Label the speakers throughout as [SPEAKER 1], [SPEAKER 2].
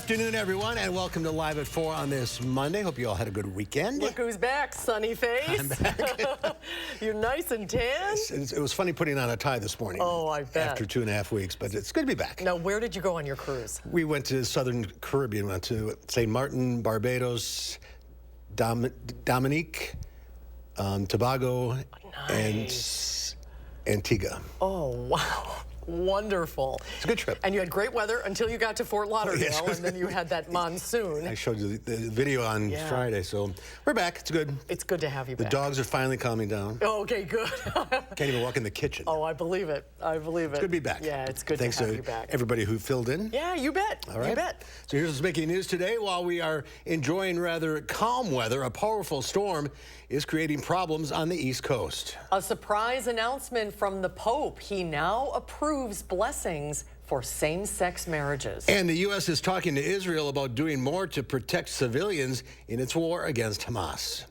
[SPEAKER 1] afternoon, everyone, and welcome to Live at 4 on this Monday. Hope you all had a good weekend.
[SPEAKER 2] Look who's back, sunny face.
[SPEAKER 1] I'm back.
[SPEAKER 2] You're nice and tan.
[SPEAKER 1] It was funny putting on a tie this morning.
[SPEAKER 2] Oh, I bet.
[SPEAKER 1] After 2.5 weeks, but it's good to be back.
[SPEAKER 2] Now, where did you go on your cruise?
[SPEAKER 1] We went to Southern Caribbean, went to St. Martin, Barbados, Dominique, Tobago,
[SPEAKER 2] Nice.
[SPEAKER 1] and Antigua.
[SPEAKER 2] Oh, wow. Wonderful.
[SPEAKER 1] It's a good trip.
[SPEAKER 2] And you had great weather until you got to Fort Lauderdale,
[SPEAKER 1] Yes.
[SPEAKER 2] and then you had that monsoon.
[SPEAKER 1] I showed you the video on Friday, so we're back. It's good.
[SPEAKER 2] It's good to have you back.
[SPEAKER 1] The dogs are finally calming down.
[SPEAKER 2] Oh, okay, good.
[SPEAKER 1] Can't even walk in the kitchen.
[SPEAKER 2] Oh, I believe it. I believe it.
[SPEAKER 1] It's good to be back.
[SPEAKER 2] Yeah, it's good
[SPEAKER 1] Thanks
[SPEAKER 2] to have you back.
[SPEAKER 1] Everybody who filled in.
[SPEAKER 2] Yeah, you bet.
[SPEAKER 1] All right.
[SPEAKER 2] You bet.
[SPEAKER 1] So here's what's making news today. While we are enjoying rather calm weather, a powerful storm is creating problems on the East Coast.
[SPEAKER 2] A surprise announcement from the Pope. He now approves blessings for same-sex marriages.
[SPEAKER 1] And the U.S. is talking to Israel about doing more to protect civilians in its war against Hamas.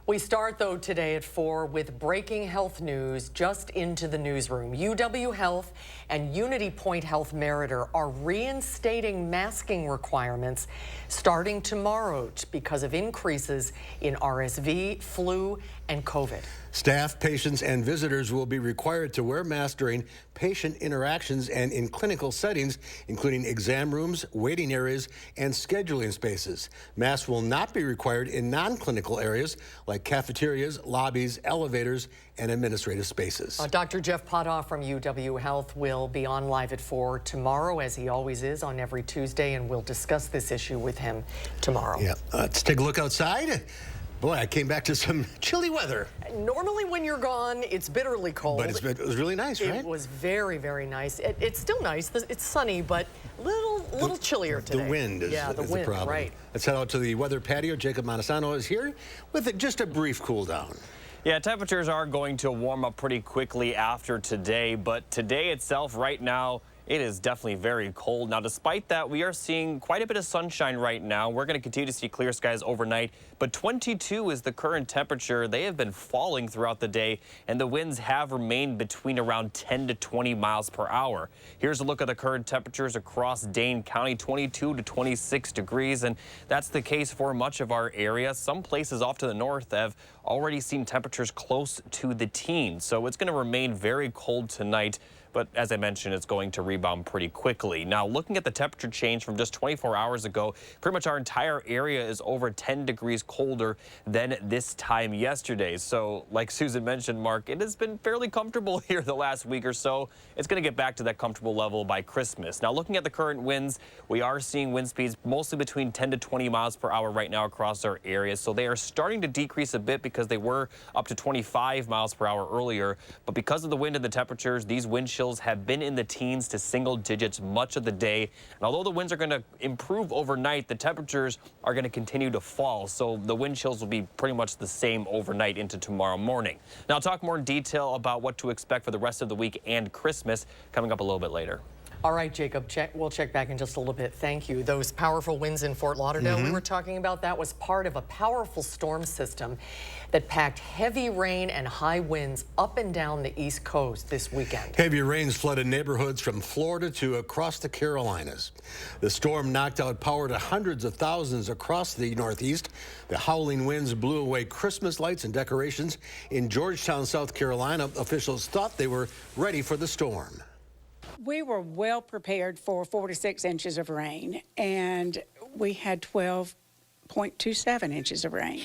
[SPEAKER 2] We start, though, today at 4 with breaking health news just into the newsroom. UW Health and Unity Point Health Meriter are reinstating masking requirements starting tomorrow because of increases in RSV, flu, and COVID.
[SPEAKER 1] Staff, patients, and visitors will be required to wear masks during patient interactions and in clinical settings, including exam rooms, waiting areas, and scheduling spaces. Masks will not be required in non-clinical areas like cafeterias, lobbies, elevators, and administrative spaces.
[SPEAKER 2] Dr. Jeff Potoff from UW Health will be on Live at 4 tomorrow, as he always is on every Tuesday, and we'll discuss this issue with him tomorrow.
[SPEAKER 1] Yeah, let's take a look outside. Boy, I came back to some chilly weather.
[SPEAKER 2] Normally when you're gone, it's bitterly cold.
[SPEAKER 1] But it was really nice, right?
[SPEAKER 2] It was very, very nice. It's still nice. It's sunny, but little chillier today.
[SPEAKER 1] The wind is,
[SPEAKER 2] the
[SPEAKER 1] is
[SPEAKER 2] wind,
[SPEAKER 1] the problem.
[SPEAKER 2] Right.
[SPEAKER 1] Let's head out to the weather patio. Jacob Madison is here with just a brief cool down.
[SPEAKER 3] Yeah, temperatures are going to warm up pretty quickly after today, but today itself right now, it is definitely very cold. Now, despite that, we are seeing quite a bit of sunshine right now. We're going to continue to see clear skies overnight, but 22 is the current temperature. They have been falling throughout the day, and the winds have remained between around 10 to 20 miles per hour. Here's a look at the current temperatures across Dane County, 22 to 26 degrees, and that's the case for much of our area. Some places off to the north have already seen temperatures close to the teens, so it's going to remain very cold tonight. But as I mentioned, it's going to rebound pretty quickly. Now, looking at the temperature change from just 24 hours ago, pretty much our entire area is over 10 degrees colder than this time yesterday. So like Susan mentioned, Mark, it has been fairly comfortable here the last week or so. It's going to get back to that comfortable level by Christmas. Now, looking at the current winds, we are seeing wind speeds mostly between 10 to 20 miles per hour right now across our area. So they are starting to decrease a bit because they were up to 25 miles per hour earlier. But because of the wind and the temperatures, these wind chills have been in the teens to single digits much of the day. And although the winds are going to improve overnight, the temperatures are going to continue to fall. So the wind chills will be pretty much the same overnight into tomorrow morning. Now, I'll talk more in detail about what to expect for the rest of the week and Christmas coming up a little bit later.
[SPEAKER 2] All right, Jacob, we'll check back in just a little bit. Thank you. Those powerful winds in Fort Lauderdale we were talking about, that was part of a powerful storm system that packed heavy rain and high winds up and down the East Coast this weekend.
[SPEAKER 1] Heavy rains flooded neighborhoods from Florida to across the Carolinas. The storm knocked out power to hundreds of thousands across the Northeast. The howling winds blew away Christmas lights and decorations. In Georgetown, South Carolina, officials thought they were ready for the storm.
[SPEAKER 4] We were well prepared for 46 inches of rain, and we had 12.27 inches of rain.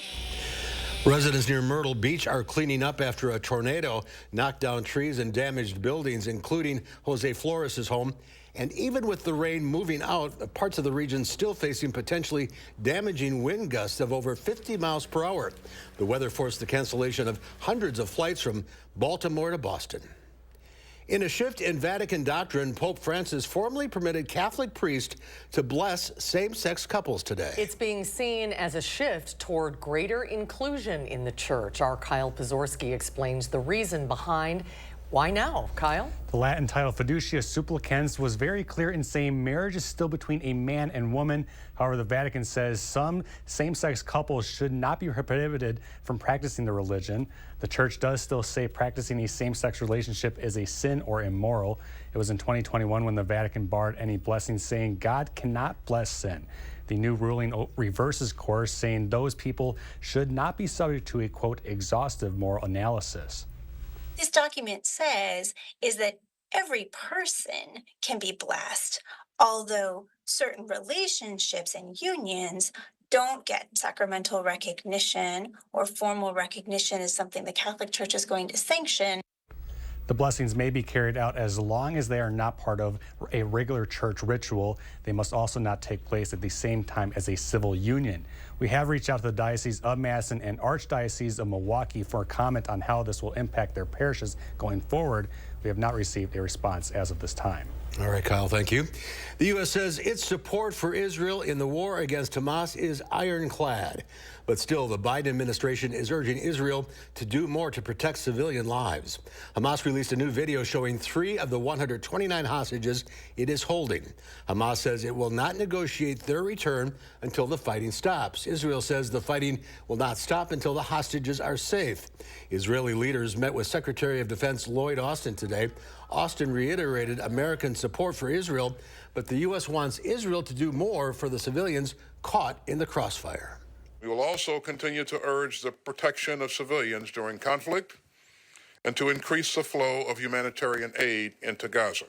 [SPEAKER 1] Residents near Myrtle Beach are cleaning up after a tornado knocked down trees and damaged buildings, including Jose Flores' home. And even with the rain moving out, parts of the region still facing potentially damaging wind gusts of over 50 miles per hour. The weather forced the cancellation of hundreds of flights from Baltimore to Boston. In a shift in Vatican doctrine, Pope Francis formally permitted Catholic priests to bless same-sex couples today.
[SPEAKER 2] It's being seen as a shift toward greater inclusion in the church. Our Kyle Pazorski explains the reason behind Why now, Kyle?
[SPEAKER 5] The Latin title Fiducia Supplicans was very clear in saying marriage is still between a man and woman. However, the Vatican says some same-sex couples should not be prohibited from practicing the religion. The church does still say practicing a same-sex relationship is a sin or immoral. It was in 2021 when the Vatican barred any blessings, saying God cannot bless sin. The new ruling reverses course, saying those people should not be subject to a, quote, exhaustive moral analysis.
[SPEAKER 6] This document says is that every person can be blessed, although certain relationships and unions don't get sacramental recognition or formal recognition as something the Catholic Church is going to sanction.
[SPEAKER 5] The blessings may be carried out as long as they are not part of a regular church ritual. They must also not take place at the same time as a civil union. We have reached out to the Diocese of Madison and Archdiocese of Milwaukee for a comment on how this will impact their parishes going forward. We have not received a response as of this time.
[SPEAKER 1] All right, Kyle, thank you. The U.S. says its support for Israel in the war against Hamas is ironclad. But still, the Biden administration is urging Israel to do more to protect civilian lives. Hamas released a new video showing 3 of the 129 hostages it is holding. Hamas says it will not negotiate their return until the fighting stops. Israel says the fighting will not stop until the hostages are safe. Israeli leaders met with Secretary of Defense Lloyd Austin today. Austin reiterated American support for Israel, but the U.S. wants Israel to do more for the civilians caught in the crossfire.
[SPEAKER 7] We will also continue to urge the protection of civilians during conflict and to increase the flow of humanitarian aid into Gaza.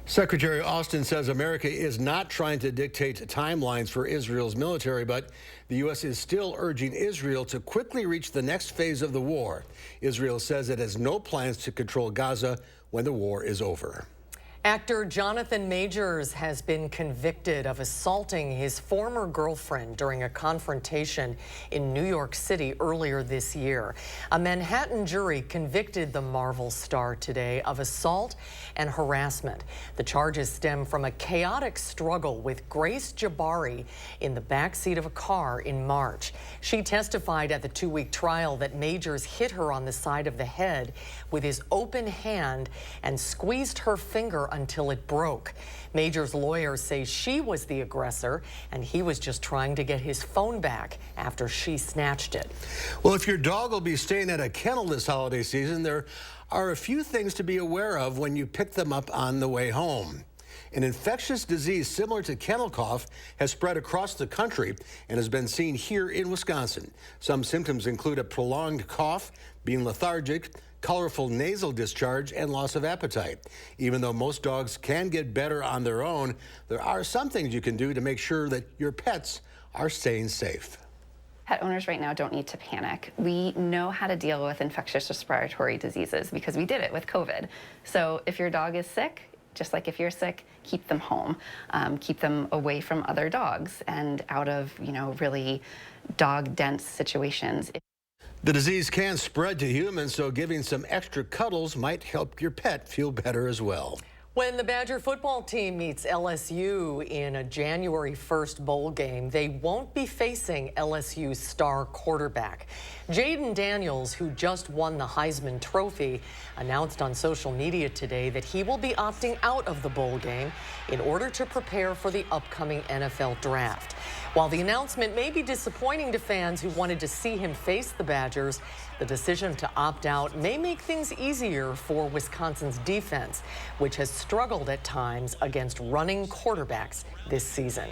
[SPEAKER 1] Secretary Austin says America is not trying to dictate timelines for Israel's military, but the U.S. is still urging Israel to quickly reach the next phase of the war. Israel says it has no plans to control Gaza when the war is over.
[SPEAKER 2] Actor Jonathan Majors has been convicted of assaulting his former girlfriend during a confrontation in New York City earlier this year. A Manhattan jury convicted the Marvel star today of assault and harassment. The charges stem from a chaotic struggle with Grace Jabari in the backseat of a car in March. She testified at the 2-week trial that Majors hit her on the side of the head with his open hand and squeezed her finger until it broke. Major's lawyers say she was the aggressor and he was just trying to get his phone back after she snatched it.
[SPEAKER 1] Well, if your dog will be staying at a kennel this holiday season, there are a few things to be aware of when you pick them up on the way home. An infectious disease similar to kennel cough has spread across the country and has been seen here in Wisconsin. Some symptoms include a prolonged cough, being lethargic, colorful nasal discharge, and loss of appetite. Even though most dogs can get better on their own, there are some things you can do to make sure that your pets are staying safe.
[SPEAKER 8] Pet owners right now don't need to panic. We know how to deal with infectious respiratory diseases because we did it with COVID. So if your dog is sick, just like if you're sick, keep them home. Keep them away from other dogs and out of, really dog-dense situations.
[SPEAKER 1] The disease can spread to humans, so giving some extra cuddles might help your pet feel better as well.
[SPEAKER 2] When the Badger football team meets LSU in a January 1st bowl game, they won't be facing LSU's star quarterback. Jaden Daniels, who just won the Heisman Trophy, announced on social media today that he will be opting out of the bowl game in order to prepare for the upcoming NFL draft. While the announcement may be disappointing to fans who wanted to see him face the Badgers, the decision to opt out may make things easier for Wisconsin's defense, which has struggled at times against running quarterbacks this season.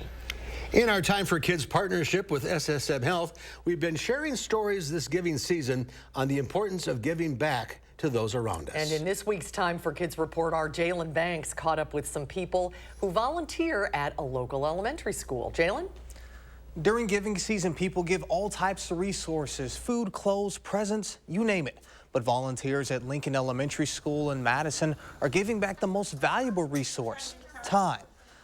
[SPEAKER 1] In our Time for Kids partnership with SSM Health, we've been sharing stories this giving season on the importance of giving back to those around us.
[SPEAKER 2] And in this week's Time for Kids report, our Jalen Banks caught up with some people who volunteer at a local elementary school. Jalen?
[SPEAKER 9] During giving season, people give all types of resources, food, clothes, presents, you name it. But volunteers at Lincoln Elementary School in Madison are giving back the most valuable resource, time.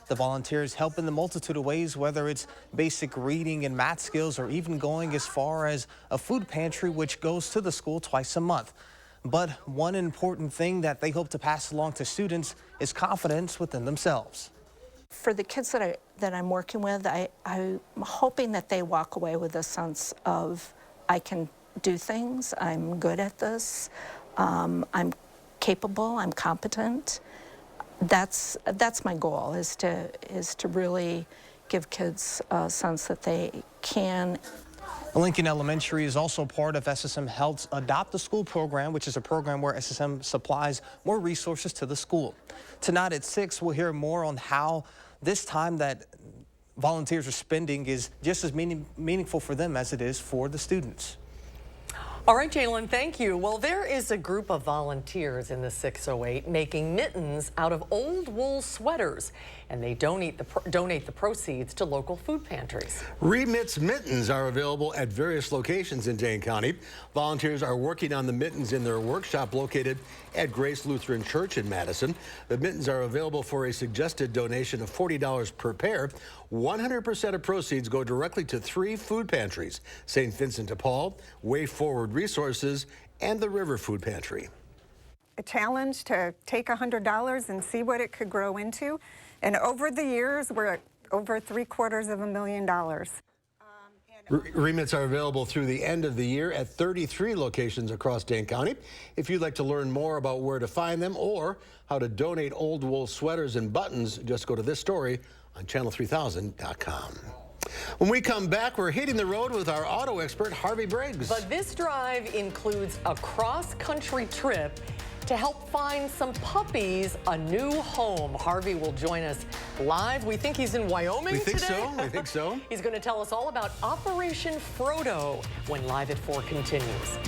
[SPEAKER 9] The volunteers help in a multitude of ways, whether it's basic reading and math skills or even going as far as a food pantry, which goes to the school twice a month. But one important thing that they hope to pass along to students is confidence within themselves.
[SPEAKER 10] For the kids that I'm working with, I'm hoping that they walk away with a sense of, I can do things, I'm good at this, I'm capable, I'm competent. That's my goal, is to really give kids a sense that they can.
[SPEAKER 9] Lincoln Elementary is also part of SSM Health's Adopt a School program, which is a program where SSM supplies more resources to the school. Tonight at 6, we'll hear more on how this time that volunteers are spending is just as meaningful for them as it is for the students.
[SPEAKER 2] All right, Jalen, thank you. Well, there is a group of volunteers in the 608 making mittens out of old wool sweaters, and they donate the proceeds to local food pantries.
[SPEAKER 1] Remits mittens are available at various locations in Dane County. Volunteers are working on the mittens in their workshop located at Grace Lutheran Church in Madison. The mittens are available for a suggested donation of $40 per pair. 100% of proceeds go directly to 3 food pantries: St. Vincent de Paul, Way Forward Resources, and the River Food Pantry.
[SPEAKER 11] A challenge to take $100 and see what it could grow into. And over the years, we're at over $750,000.
[SPEAKER 1] Remits are available through the end of the year at 33 locations across Dane County. If you'd like to learn more about where to find them or how to donate old wool sweaters and buttons, just go to this story on channel3000.com. When we come back, we're hitting the road with our auto expert, Harvey Briggs.
[SPEAKER 2] But this drive includes a cross-country trip to help find some puppies a new home. Harvey will join us live. We think he's in Wyoming today.
[SPEAKER 1] We think so.
[SPEAKER 2] He's going to tell us all about Operation Frodo when Live at 4 continues.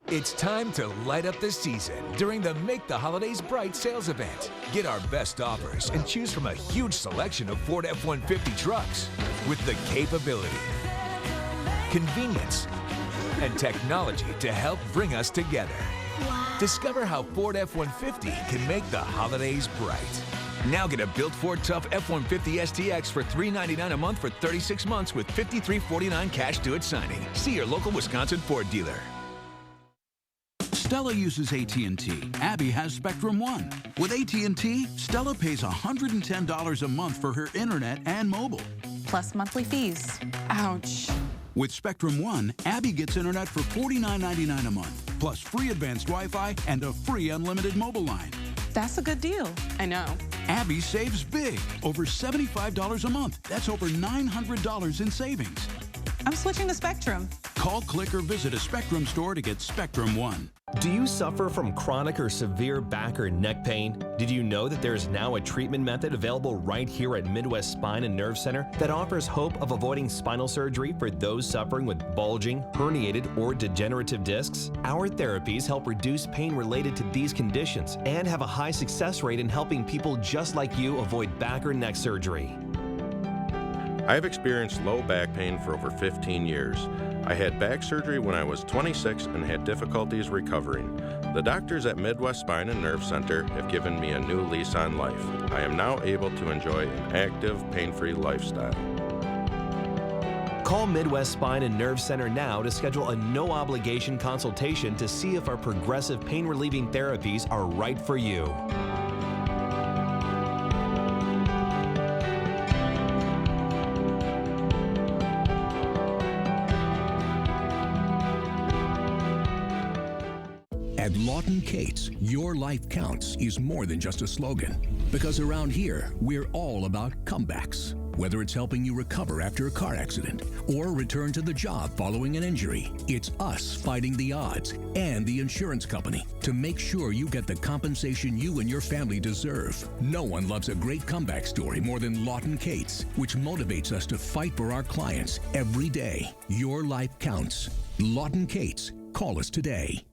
[SPEAKER 12] It's time to light up the season during the Make the Holidays Bright sales event. Get our best offers and choose from a huge selection of Ford F-150 trucks with the capability, convenience, and technology to help bring us together. Wow. Discover how Ford F-150 can make the holidays bright. Now get a built Ford Tough F-150 STX for $399 a month for 36 months with $53.49 cash due at signing. See your local Wisconsin Ford dealer.
[SPEAKER 13] Stella uses AT&T. Abby has Spectrum One. With AT&T, Stella pays $110 a month for her internet and mobile.
[SPEAKER 14] Plus monthly fees. Ouch.
[SPEAKER 13] With Spectrum One, Abby gets internet for $49.99 a month, plus free advanced Wi-Fi and a free unlimited mobile line.
[SPEAKER 14] That's a good deal. I know.
[SPEAKER 13] Abby saves big, over $75 a month. That's over $900 in savings.
[SPEAKER 14] I'm switching to Spectrum.
[SPEAKER 13] Call, click, or visit a Spectrum store to get Spectrum One.
[SPEAKER 15] Do you suffer from chronic or severe back or neck pain? Did you know that there is now a treatment method available right here at Midwest Spine and Nerve Center that offers hope of avoiding spinal surgery for those suffering with bulging, herniated, or degenerative discs? Our therapies help reduce pain related to these conditions and have a high success rate in helping people just like you avoid back or neck surgery.
[SPEAKER 16] I have experienced low back pain for over 15 years. I had back surgery when I was 26 and had difficulties recovering. The doctors at Midwest Spine and Nerve Center have given me a new lease on life. I am now able to enjoy an active, pain-free lifestyle.
[SPEAKER 15] Call Midwest Spine and Nerve Center now to schedule a no-obligation consultation to see if our progressive pain-relieving therapies are right for you.
[SPEAKER 17] At Lawton Cates, your life counts is more than just a slogan. Because around here, we're all about comebacks. Whether it's helping you recover after a car accident or return to the job following an injury, it's us fighting the odds and the insurance company to make sure you get the compensation you and your family deserve. No one loves a great comeback story more than Lawton Cates, which motivates us to fight for our clients every day. Your life counts. Lawton Cates. Call us today.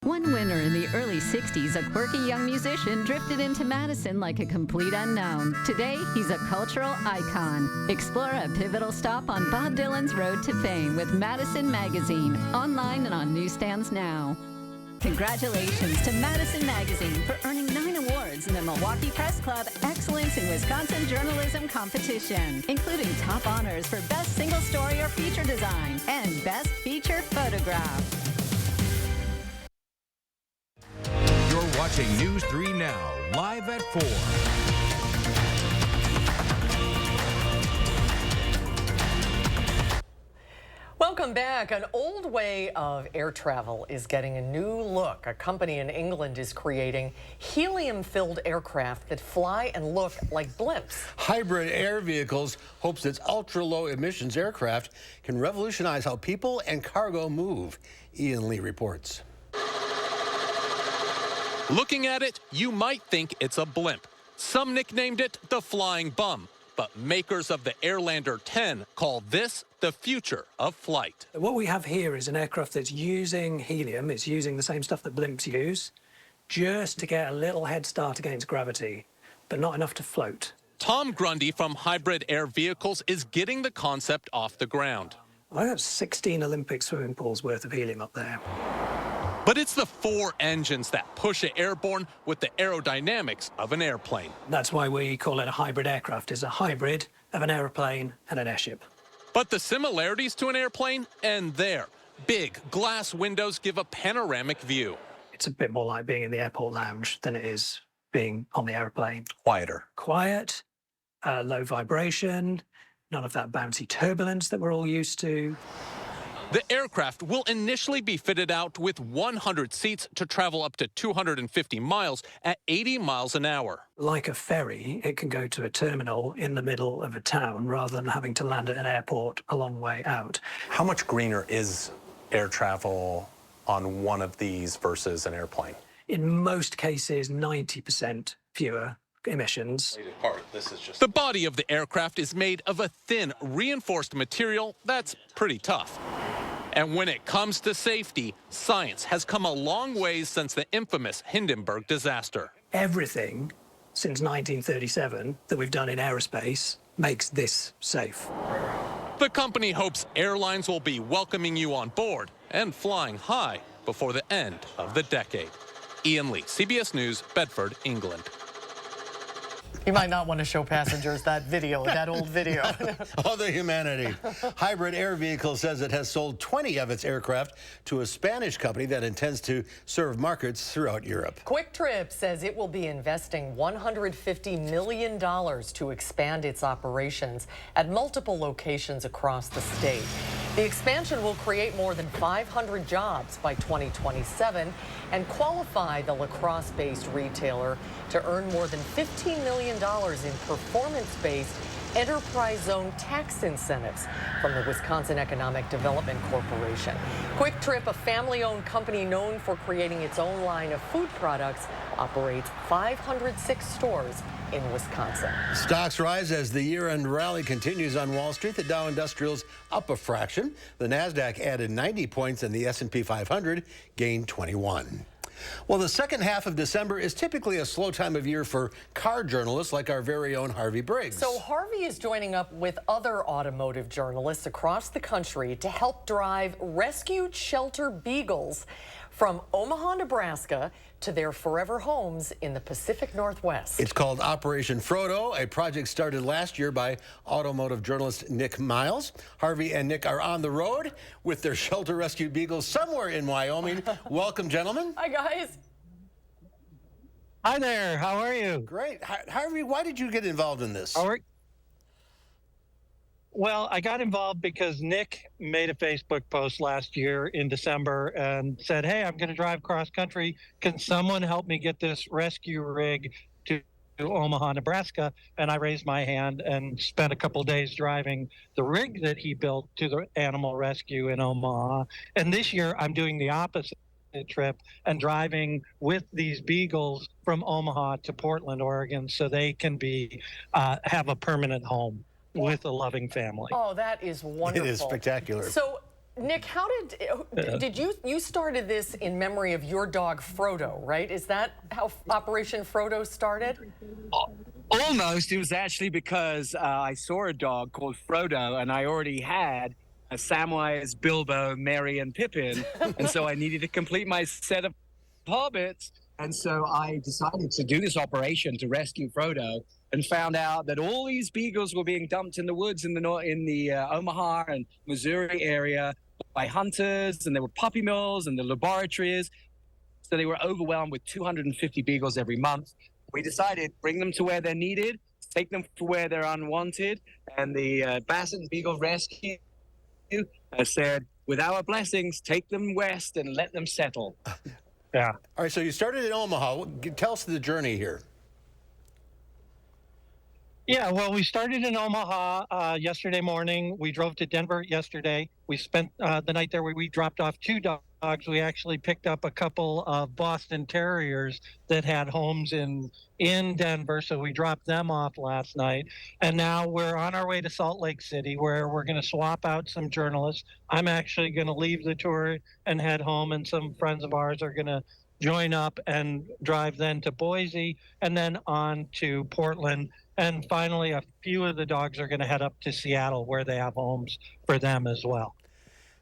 [SPEAKER 18] One winter in the early 60s, a quirky young musician drifted into Madison like a complete unknown. Today, he's a cultural icon. Explore a pivotal stop on Bob Dylan's road to fame with Madison Magazine, online and on newsstands now. Congratulations to Madison Magazine for earning 9 awards in the Milwaukee Press Club Excellence in Wisconsin Journalism Competition, including top honors for Best Single Story or Feature Design and Best Feature Photograph.
[SPEAKER 12] You're watching News 3 Now, live at 4.
[SPEAKER 2] Well, Welcome back. An old way of air travel is getting a new look. A company in England is creating helium-filled aircraft that fly and look like blimps.
[SPEAKER 1] Hybrid Air Vehicles hopes its ultra-low emissions aircraft can revolutionize how people and cargo move. Ian Lee reports.
[SPEAKER 19] Looking at it, you might think it's a blimp. Some nicknamed it the Flying Bum, but makers of the Airlander 10 call this the future of flight.
[SPEAKER 20] What we have here is an aircraft that's using helium, it's using the same stuff that blimps use, just to get a little head start against gravity, but not enough to float.
[SPEAKER 19] Tom Grundy from Hybrid Air Vehicles is getting the concept off the ground.
[SPEAKER 20] I got 16 Olympic swimming pools worth of helium up there.
[SPEAKER 19] But it's the 4 engines that push it airborne with the aerodynamics of an airplane.
[SPEAKER 20] That's why we call it a hybrid aircraft. It's a hybrid of an airplane and an airship.
[SPEAKER 19] But the similarities to an airplane end there. Big glass windows give a panoramic view.
[SPEAKER 20] It's a bit more like being in the airport lounge than it is being on the airplane.
[SPEAKER 19] Quieter.
[SPEAKER 20] Quiet, low vibration, none of that bouncy turbulence that we're all used to.
[SPEAKER 19] The aircraft will initially be fitted out with 100 seats to travel up to 250 miles at 80 miles an hour.
[SPEAKER 20] Like a ferry, it can go to a terminal in the middle of a town rather than having to land at an airport a long way out.
[SPEAKER 21] How much greener is air travel on one of these versus an airplane?
[SPEAKER 20] In most cases, 90% fewer emissions.
[SPEAKER 19] The body of the aircraft is made of a thin, reinforced material that's pretty tough. And when it comes to safety, science has come a long ways since the infamous Hindenburg disaster.
[SPEAKER 20] Everything since 1937 that we've done in aerospace makes this safe.
[SPEAKER 19] The company hopes airlines will be welcoming you on board and flying high before the end of the decade. Ian Lee, CBS News, Bedford, England.
[SPEAKER 2] You might not want to show passengers that video, that old video.
[SPEAKER 1] Oh, the humanity. Hybrid Air Vehicle says it has sold 20 of its aircraft to a Spanish company that intends to serve markets throughout Europe.
[SPEAKER 2] Quick Trip says it will be investing $150 million to expand its operations at multiple locations across the state. The expansion will create more than 500 jobs by 2027 and qualify the La Crosse-based retailer to earn more than $15 million in performance-based enterprise zone tax incentives from the Wisconsin Economic Development Corporation. Quick Trip, a family-owned company known for creating its own line of food products, operates 506 stores in Wisconsin.
[SPEAKER 1] Stocks rise as the year-end rally continues on Wall Street. The Dow Industrial's up a fraction. The Nasdaq added 90 points and the S&P 500 gained 21. Well, the second half of December is typically a slow time of year for car journalists like our very own Harvey Briggs.
[SPEAKER 2] So Harvey is joining up with other automotive journalists across the country to help drive rescued shelter beagles from Omaha, Nebraska to their forever homes in the Pacific Northwest.
[SPEAKER 1] It's called Operation Frodo, a project started last year by automotive journalist Nick Miles. Harvey and Nick are on the road with their shelter rescued beagles somewhere in Wyoming. Welcome, gentlemen.
[SPEAKER 2] Hi, guys.
[SPEAKER 22] Hi there. How are you?
[SPEAKER 1] Great. Harvey, why did you get involved in this?
[SPEAKER 22] Well, I got involved because Nick made a Facebook post last year in December and said, hey, I'm going to drive cross country. Can someone help me get this rescue rig to Omaha, Nebraska? And I raised my hand and spent a couple days driving the rig that he built to the animal rescue in Omaha. And this year I'm doing the opposite trip and driving with these beagles from Omaha to Portland, Oregon, so they can be have a permanent home with a loving family.
[SPEAKER 2] Oh, that is wonderful.
[SPEAKER 1] It is spectacular.
[SPEAKER 2] So, Nick, how did you started this in memory of your dog Frodo, right? Is that how Operation Frodo started?
[SPEAKER 23] Almost. It was actually because I saw a dog called Frodo, and I already had a Samwise, Bilbo, Merry, and Pippin, and so I needed to complete my set of hobbits. And so I decided to do this operation to rescue Frodo, and found out that all these beagles were being dumped in the woods in the Omaha and Missouri area by hunters, and there were puppy mills and the laboratories. So they were overwhelmed with 250 beagles every month. We decided bring them to where they're needed, take them to where they're unwanted, and the Basset and Beagle Rescue said, with our blessings, take them west and let them settle.
[SPEAKER 22] Yeah.
[SPEAKER 1] All right, so you started in Omaha. Tell us the journey here.
[SPEAKER 22] Yeah, well, we started in Omaha yesterday morning. We drove to Denver yesterday. We spent the night there where we dropped off 2 dogs. We actually picked up a couple of Boston Terriers that had homes in Denver, so we dropped them off last night. And now we're on our way to Salt Lake City, where we're going to swap out some journalists. I'm actually going to leave the tour and head home, and some friends of ours are going to join up and drive then to Boise and then on to Portland. And finally, a few of the dogs are going to head up to Seattle, where they have homes for them as well.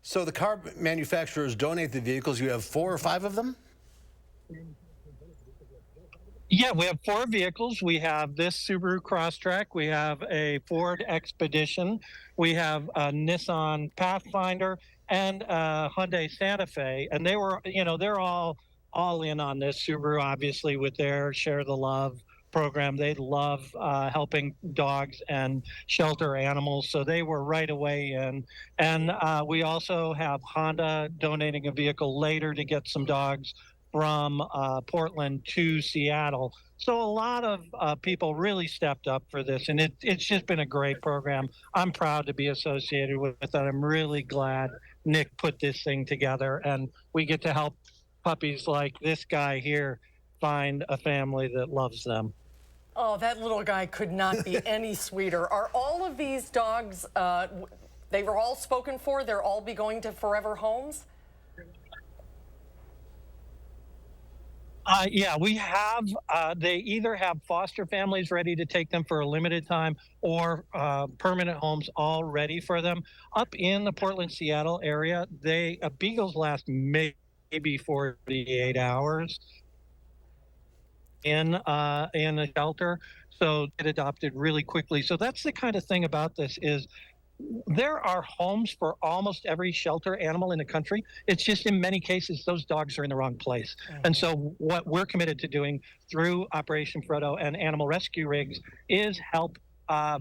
[SPEAKER 1] So the car manufacturers donate the vehicles. You have 4 or 5 of them?
[SPEAKER 22] Yeah, we have 4 vehicles. We have this Subaru Crosstrek. We have a Ford Expedition. We have a Nissan Pathfinder and a Hyundai Santa Fe. And they were, they're all in on this. Subaru, obviously, with their Share the Love program. They love helping dogs and shelter animals, so they were right away in. And we also have Honda donating a vehicle later to get some dogs from Portland to Seattle. So a lot of people really stepped up for this, and it's just been a great program. I'm proud to be associated with it. I'm really glad Nick put this thing together, and we get to help puppies like this guy here find a family that loves them.
[SPEAKER 2] Oh, that little guy could not be any sweeter. Are all of these dogs, they were all spoken for? They'll all be going to forever homes?
[SPEAKER 22] Yeah, we have, they either have foster families ready to take them for a limited time or permanent homes all ready for them. Up in the Portland, Seattle area, beagles last maybe 48 hours in a shelter, so get adopted really quickly. So that's the kind of thing about this is there are homes for almost every shelter animal in the country. It's just in many cases those dogs are in the wrong place. And so what we're committed to doing through Operation Frodo and animal rescue rigs is help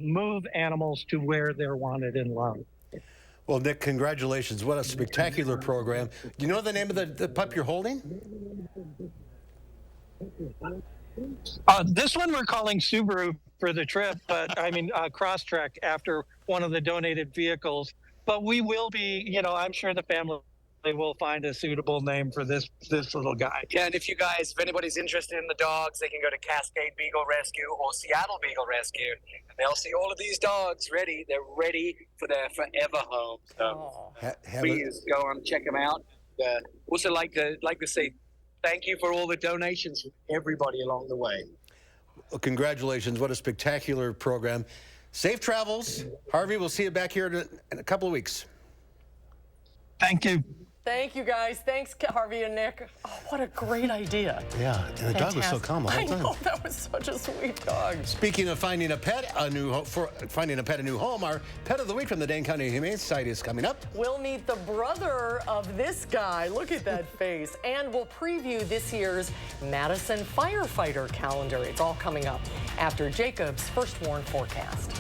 [SPEAKER 22] move animals to where they're wanted and loved.
[SPEAKER 1] Well, Nick, congratulations. What a spectacular program. Do you know the name of the pup you're holding?
[SPEAKER 22] This one we're calling Subaru for the trip, but I mean Crosstrek after one of the donated vehicles. But we will be, I'm sure the family will find a suitable name for this little guy.
[SPEAKER 23] Yeah, and if anybody's interested in the dogs, they can go to Cascade Beagle Rescue or Seattle Beagle Rescue, and they'll see all of these dogs ready. They're ready for their forever home. So please go on and check them out. Also like to say thank you for all the donations from everybody along the way.
[SPEAKER 1] Well, congratulations. What a spectacular program. Safe travels. Harvey, we'll see you back here in a couple of weeks.
[SPEAKER 22] Thank you.
[SPEAKER 2] Thank you, guys. Thanks, Harvey and Nick. Oh, what a great idea.
[SPEAKER 1] Yeah, and the dog was so calm all the time.
[SPEAKER 2] I know, that was such a sweet dog.
[SPEAKER 1] Speaking of finding a pet, a new home, our Pet of the Week from the Dane County Humane Society is coming up.
[SPEAKER 2] We'll meet the brother of this guy. Look at that face. And we'll preview this year's Madison firefighter calendar. It's all coming up after Jacob's First Warn forecast.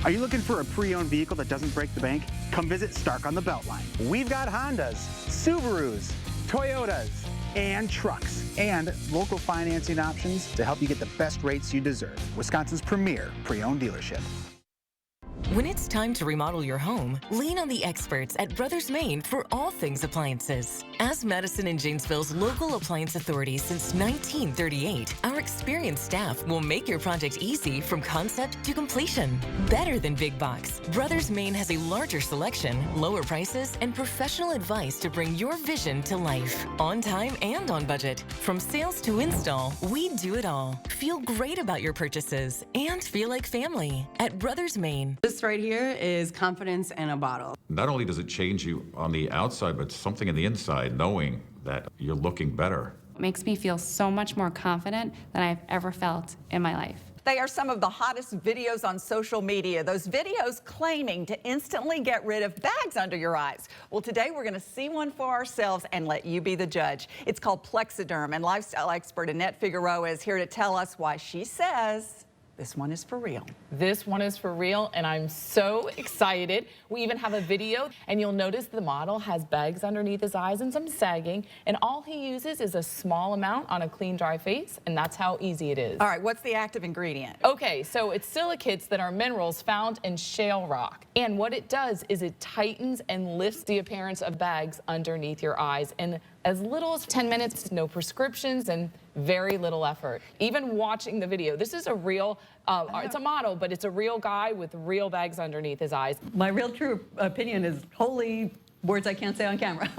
[SPEAKER 3] Are you looking for a pre-owned vehicle that doesn't break the bank? Come visit Stark on the Beltline. We've got Hondas, Subarus, Toyotas, and trucks, and local financing options to help you get the best rates you deserve. Wisconsin's premier pre-owned dealership.
[SPEAKER 4] When it's time to remodel your home, lean on the experts at Brothers Maine for all things appliances. As Madison and Janesville's local appliance authority since 1938, our experienced staff will make your project easy from concept to completion. Better than big box, Brothers Maine has a larger selection, lower prices, and professional advice to bring your vision to life. On time and on budget. From sales to install, we do it all. Feel great about your purchases and feel like family at Brothers Maine.
[SPEAKER 6] This right here is confidence in a bottle.
[SPEAKER 24] Not only does it change you on the outside, but something in the inside, knowing that you're looking better.
[SPEAKER 25] It makes me feel so much more confident than I've ever felt in my life.
[SPEAKER 26] They are some of the hottest videos on social media. Those videos claiming to instantly get rid of bags under your eyes. Well, today we're going to see one for ourselves and let you be the judge. It's called Plexiderm, and lifestyle expert Annette Figueroa is here to tell us why she says This one is for real.
[SPEAKER 5] This one is for real, and I'm so excited. We even have a video, and you'll notice the model has bags underneath his eyes and some sagging, and all he uses is a small amount on a clean, dry face, and that's how easy it is.
[SPEAKER 26] All right, what's the active ingredient?
[SPEAKER 5] Okay, so it's silicates that are minerals found in shale rock, and what it does is it tightens and lifts the appearance of bags underneath your eyes in as little as 10 minutes, no prescriptions, and very little effort. Even watching the video, this is a real, it's a model, but it's a real guy with real bags underneath his eyes.
[SPEAKER 6] My real true opinion is holy words I can't say on camera.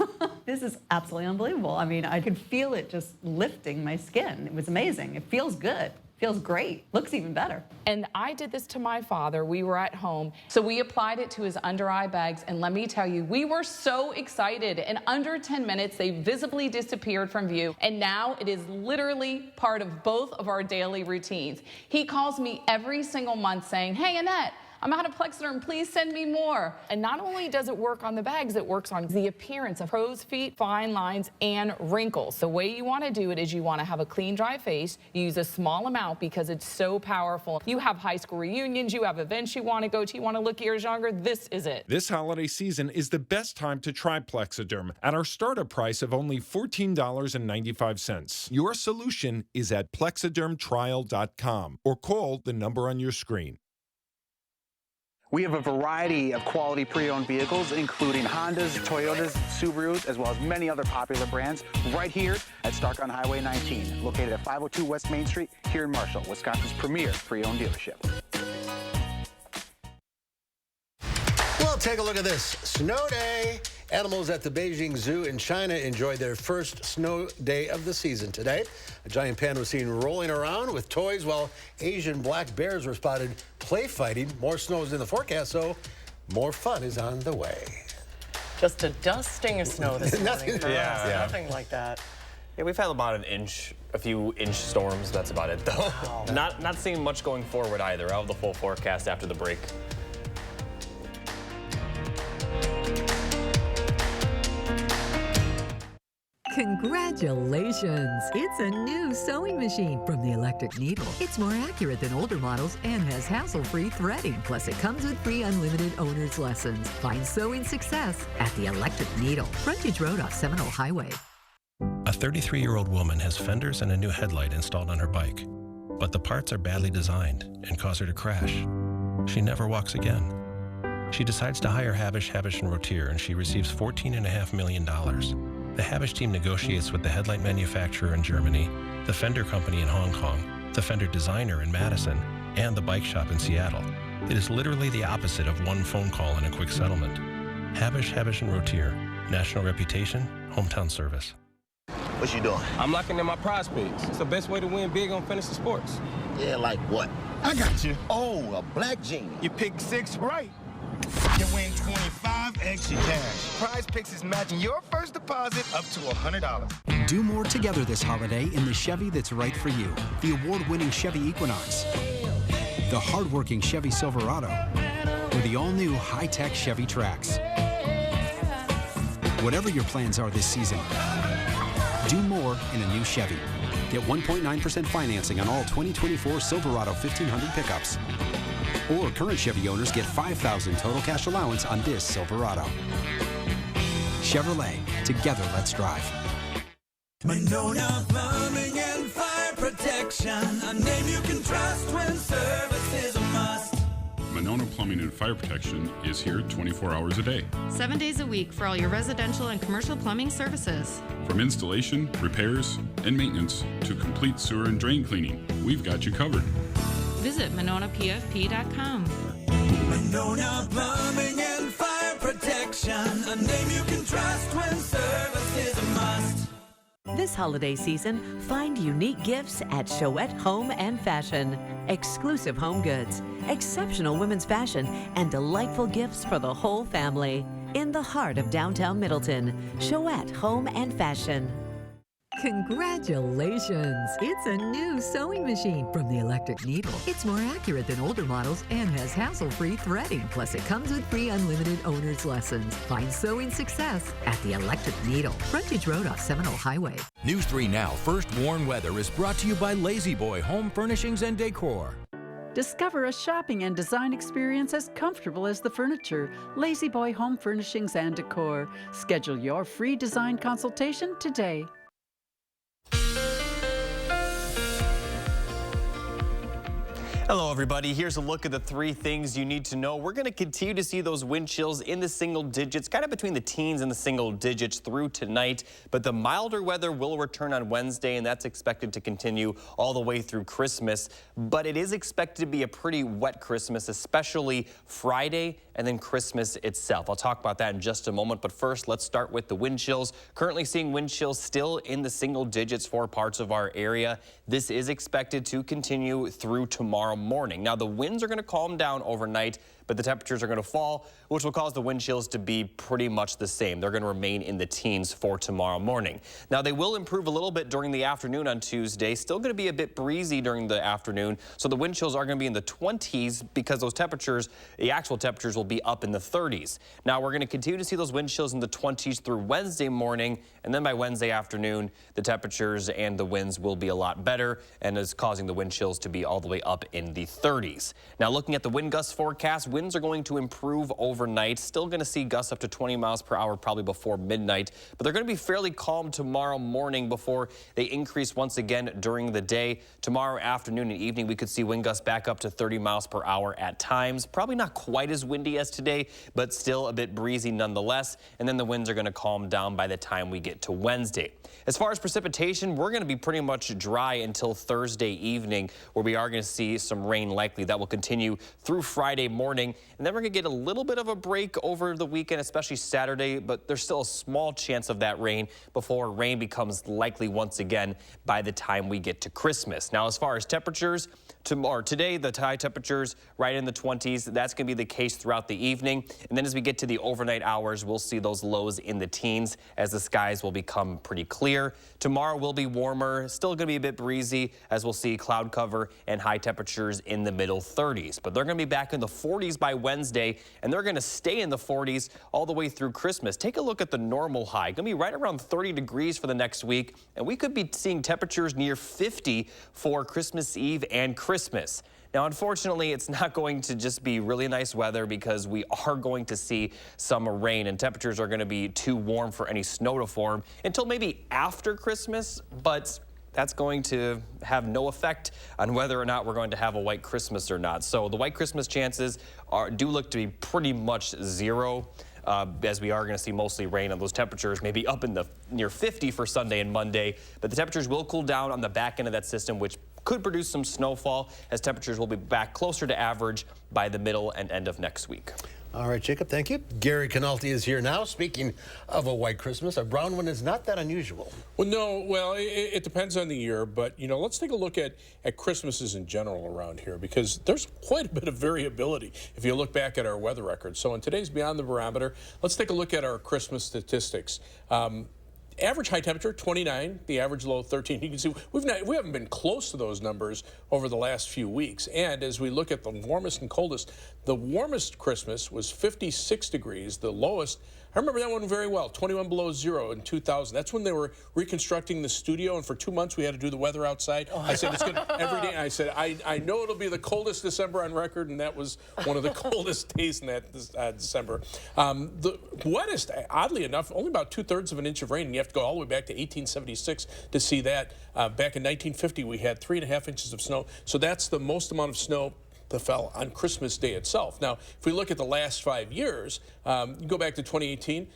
[SPEAKER 6] This is absolutely unbelievable. I mean, I could feel it just lifting my skin. It was amazing. It feels good. Feels great. Looks even better.
[SPEAKER 5] And I did this to my father. We were at home. So we applied it to his under eye bags. And let me tell you, we were so excited. In under 10 minutes, they visibly disappeared from view. And now it is literally part of both of our daily routines. He calls me every single month saying, "Hey, Annette, I'm out of Plexiderm, please send me more." And not only does it work on the bags, it works on the appearance of crow's feet, fine lines, and wrinkles. The way you want to do it is you want to have a clean, dry face. You use a small amount because it's so powerful. You have high school reunions, you have events you want to go to, you want to look years younger, this is it.
[SPEAKER 7] This holiday season is the best time to try Plexiderm at our startup price of only $14.95. Your solution is at plexidermtrial.com or call the number on your screen.
[SPEAKER 3] We have a variety of quality pre-owned vehicles, including Hondas, Toyotas, Subarus, as well as many other popular brands, right here at Stark on Highway 19, located at 502 West Main Street here in Marshall, Wisconsin's premier pre-owned dealership.
[SPEAKER 1] Well, take a look at this. Snow day. Animals at the Beijing Zoo in China enjoyed their first snow day of the season today. A giant panda was seen rolling around with toys while Asian black bears were spotted play fighting. More snow is in the forecast, so more fun is on the way.
[SPEAKER 2] Just a dusting of snow this morning. Nothing like that.
[SPEAKER 8] Yeah, we've had about a few inch storms. That's about it, though. Wow. Not seeing much going forward either. I'll have the full forecast after the break.
[SPEAKER 9] Congratulations! It's a new sewing machine from the Electric Needle. It's more accurate than older models and has hassle-free threading. Plus, it comes with free unlimited owner's lessons. Find sewing success at the Electric Needle. Frontage Road off Seminole Highway.
[SPEAKER 10] A 33-year-old woman has fenders and a new headlight installed on her bike. But the parts are badly designed and cause her to crash. She never walks again. She decides to hire Habish, Rotier, and she receives $14.5 million. The Habish team negotiates with the headlight manufacturer in Germany, the fender company in Hong Kong, the fender designer in Madison, and the bike shop in Seattle. It is literally the opposite of one phone call and a quick settlement. Habish, Rotier. National reputation, hometown service.
[SPEAKER 11] What you doing?
[SPEAKER 27] I'm locking in my prospects. It's the best way to win big on fantasy sports.
[SPEAKER 11] Yeah, like what? I got you. Oh, a black genie.
[SPEAKER 27] You picked 6 right. You win 25 extra cash. Prize Picks is matching your first deposit up to $100.
[SPEAKER 28] Do more together this holiday in the Chevy that's right for you. The award-winning Chevy Equinox, the hard-working Chevy Silverado, or the all-new high-tech Chevy Trax. Whatever your plans are this season, do more in a new Chevy. Get 1.9% financing on all 2024 Silverado 1500 pickups. Or current Chevy owners get $5,000 total cash allowance on this Silverado. Chevrolet, together let's drive.
[SPEAKER 29] Monona Plumbing and Fire Protection, a name you can trust when service is a must.
[SPEAKER 30] Monona Plumbing and Fire Protection is here 24 hours a day.
[SPEAKER 31] 7 days a week for all your residential and commercial plumbing services.
[SPEAKER 30] From installation, repairs, and maintenance to complete sewer and drain cleaning, we've got you covered.
[SPEAKER 31] Visit MononaPFP.com.
[SPEAKER 29] Monona Plumbing and Fire Protection, a name you can trust when service is a must.
[SPEAKER 32] This holiday season, find unique gifts at Chouette Home and Fashion. Exclusive home goods, exceptional women's fashion, and delightful gifts for the whole family. In the heart of downtown Middleton, Chouette Home and Fashion.
[SPEAKER 9] Congratulations! It's a new sewing machine from the Electric Needle. It's more accurate than older models and has hassle-free threading. Plus, it comes with free unlimited owner's lessons. Find sewing success at the Electric Needle. Frontage Road off Seminole Highway.
[SPEAKER 33] News 3 Now First Warn Weather is brought to you by Lazy Boy Home Furnishings and Decor.
[SPEAKER 12] Discover a shopping and design experience as comfortable as the furniture. Lazy Boy Home Furnishings and Decor. Schedule your free design consultation today.
[SPEAKER 8] Hello, everybody. Here's a look at the 3 things you need to know. We're going to continue to see those wind chills in the single digits, kind of between the teens and the single digits through tonight. But the milder weather will return on Wednesday, and that's expected to continue all the way through Christmas. But it is expected to be a pretty wet Christmas, especially Friday and then Christmas itself. I'll talk about that in just a moment. But first, let's start with the wind chills. Currently seeing wind chills still in the single digits for parts of our area. This is expected to continue through tomorrow morning. Now, the winds are going to calm down overnight, but the temperatures are going to fall, which will cause the wind chills to be pretty much the same. They're going to remain in the teens for tomorrow morning. Now, they will improve a little bit during the afternoon on Tuesday. Still going to be a bit breezy during the afternoon, so the wind chills are going to be in the 20s because those temperatures, the actual temperatures, will be up in the 30s. Now, we're going to continue to see those wind chills in the 20s through Wednesday morning, and then by Wednesday afternoon, the temperatures and the winds will be a lot better, and is causing the wind chills to be all the way up in the 30s. Now, looking at the wind gust forecast, winds are going to improve overnight. Still going to see gusts up to 20 miles per hour probably before midnight, but they're going to be fairly calm tomorrow morning before they increase once again during the day. Tomorrow afternoon and evening, we could see wind gusts back up to 30 miles per hour at times. Probably not quite as windy as today, but still a bit breezy nonetheless. And then the winds are going to calm down by the time we get to Wednesday. As far as precipitation, we're going to be pretty much dry until Thursday evening, where we are going to see some rain likely. That will continue through Friday morning. And then we're going to get a little bit of a break over the weekend, especially Saturday, but there's still a small chance of that rain before rain becomes likely once again by the time we get to Christmas. Now, as far as temperatures, today, the high temperatures right in the 20s. That's going to be the case throughout the evening. And then as we get to the overnight hours, we'll see those lows in the teens as the skies will become pretty clear. Tomorrow will be warmer, still going to be a bit breezy as we'll see cloud cover and high temperatures in the middle 30s. But they're going to be back in the 40s by Wednesday, and they're going to stay in the 40s all the way through Christmas. Take a look at the normal high. Going to be right around 30 degrees for the next week, and we could be seeing temperatures near 50 for Christmas Eve and Christmas. Now, unfortunately, it's not going to just be really nice weather because we are going to see some rain, and temperatures are going to be too warm for any snow to form until maybe after Christmas, but that's going to have no effect on whether or not we're going to have a white Christmas or not. So the white Christmas chances do look to be pretty much zero. As we are going to see mostly rain, and those temperatures maybe up in the near 50 for Sunday and Monday. But the temperatures will cool down on the back end of that system, which could produce some snowfall as temperatures will be back closer to average by the middle and end of next week.
[SPEAKER 1] All right, Jacob, thank you. Gary Canalti is here now. Speaking of a white Christmas, a brown one is not that unusual.
[SPEAKER 13] Well, no, it depends on the year, but, you know, let's take a look at Christmases in general around here, because there's quite a bit of variability if you look back at our weather records. So in today's Beyond the Barometer, let's take a look at our Christmas statistics. Average high temperature, 29. The average low, 13. You can see we haven't been close to those numbers over the last few weeks. And as we look at the warmest and coldest, the warmest Christmas was 56 degrees. The lowest, I remember that one very well, 21 below zero in 2000. That's when they were reconstructing the studio, and for 2 months we had to do the weather outside. I said, it's gonna, every day. I said, I know it'll be the coldest December on record, and that was one of the coldest days in that December. The wettest, oddly enough, only about 2/3 of an inch of rain, and you have to go all the way back to 1876 to see that. Back in 1950, we had 3.5 inches of snow, so that's the most amount of snow that fell on Christmas Day itself. Now, if we look at the last 5 years, you go back to 2018,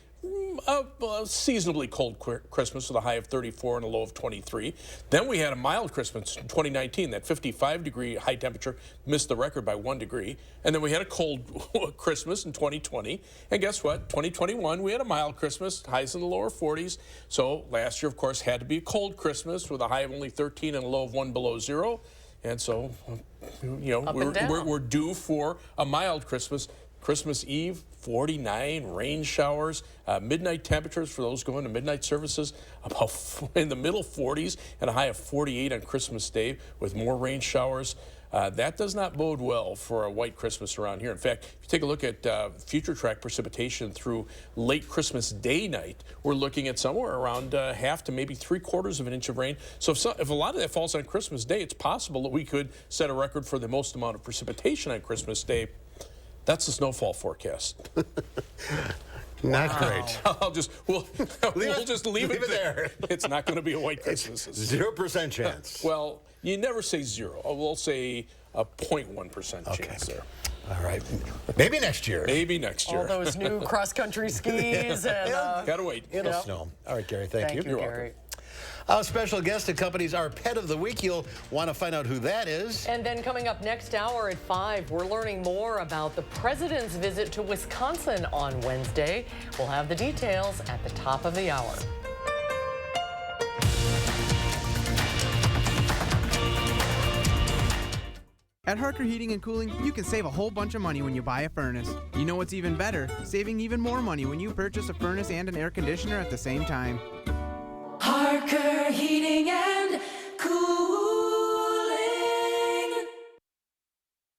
[SPEAKER 13] a seasonably cold Christmas with a high of 34 and a low of 23. Then we had a mild Christmas in 2019. That 55-degree high temperature missed the record by 1 degree. And then we had a cold Christmas in 2020. And guess what? 2021, we had a mild Christmas, highs in the lower 40s. So last year, of course, had to be a cold Christmas with a high of only 13 and a low of 1 below zero. And so, you know, we're due for a mild Christmas. Christmas Eve, 49, rain showers, midnight temperatures for those going to midnight services, about in the middle 40s and a high of 48 on Christmas Day with more rain showers. That does not bode well for a white Christmas around here. In fact, if you take a look at future track precipitation through late Christmas Day night, we're looking at somewhere around half to maybe 3/4 of an inch of rain. So if a lot of that falls on Christmas Day, it's possible that we could set a record for the most amount of precipitation on Christmas Day. That's the snowfall forecast.
[SPEAKER 1] Not great.
[SPEAKER 13] We'll just leave it there. It's not going to be a white Christmas.
[SPEAKER 1] 0% chance.
[SPEAKER 13] Well, you never say 0. We'll say a 0.1% chance there.
[SPEAKER 1] All right. Maybe next year.
[SPEAKER 13] Maybe next year.
[SPEAKER 2] All those new cross-country skis and
[SPEAKER 13] gotta wait.
[SPEAKER 1] It'll snow. All right, Gary. Thank you.
[SPEAKER 2] You're Gary.
[SPEAKER 1] Our special guest accompanies our Pet of the Week. You'll want to find out who that is.
[SPEAKER 2] And then coming up next hour at 5, we're learning more about the president's visit to Wisconsin on Wednesday. We'll have the details at the top of the hour.
[SPEAKER 4] At Harker Heating and Cooling, you can save a whole bunch of money when you buy a furnace. You know what's even better? Saving even more money when you purchase a furnace and an air conditioner at the same time.
[SPEAKER 29] Harker Heating and Cooling.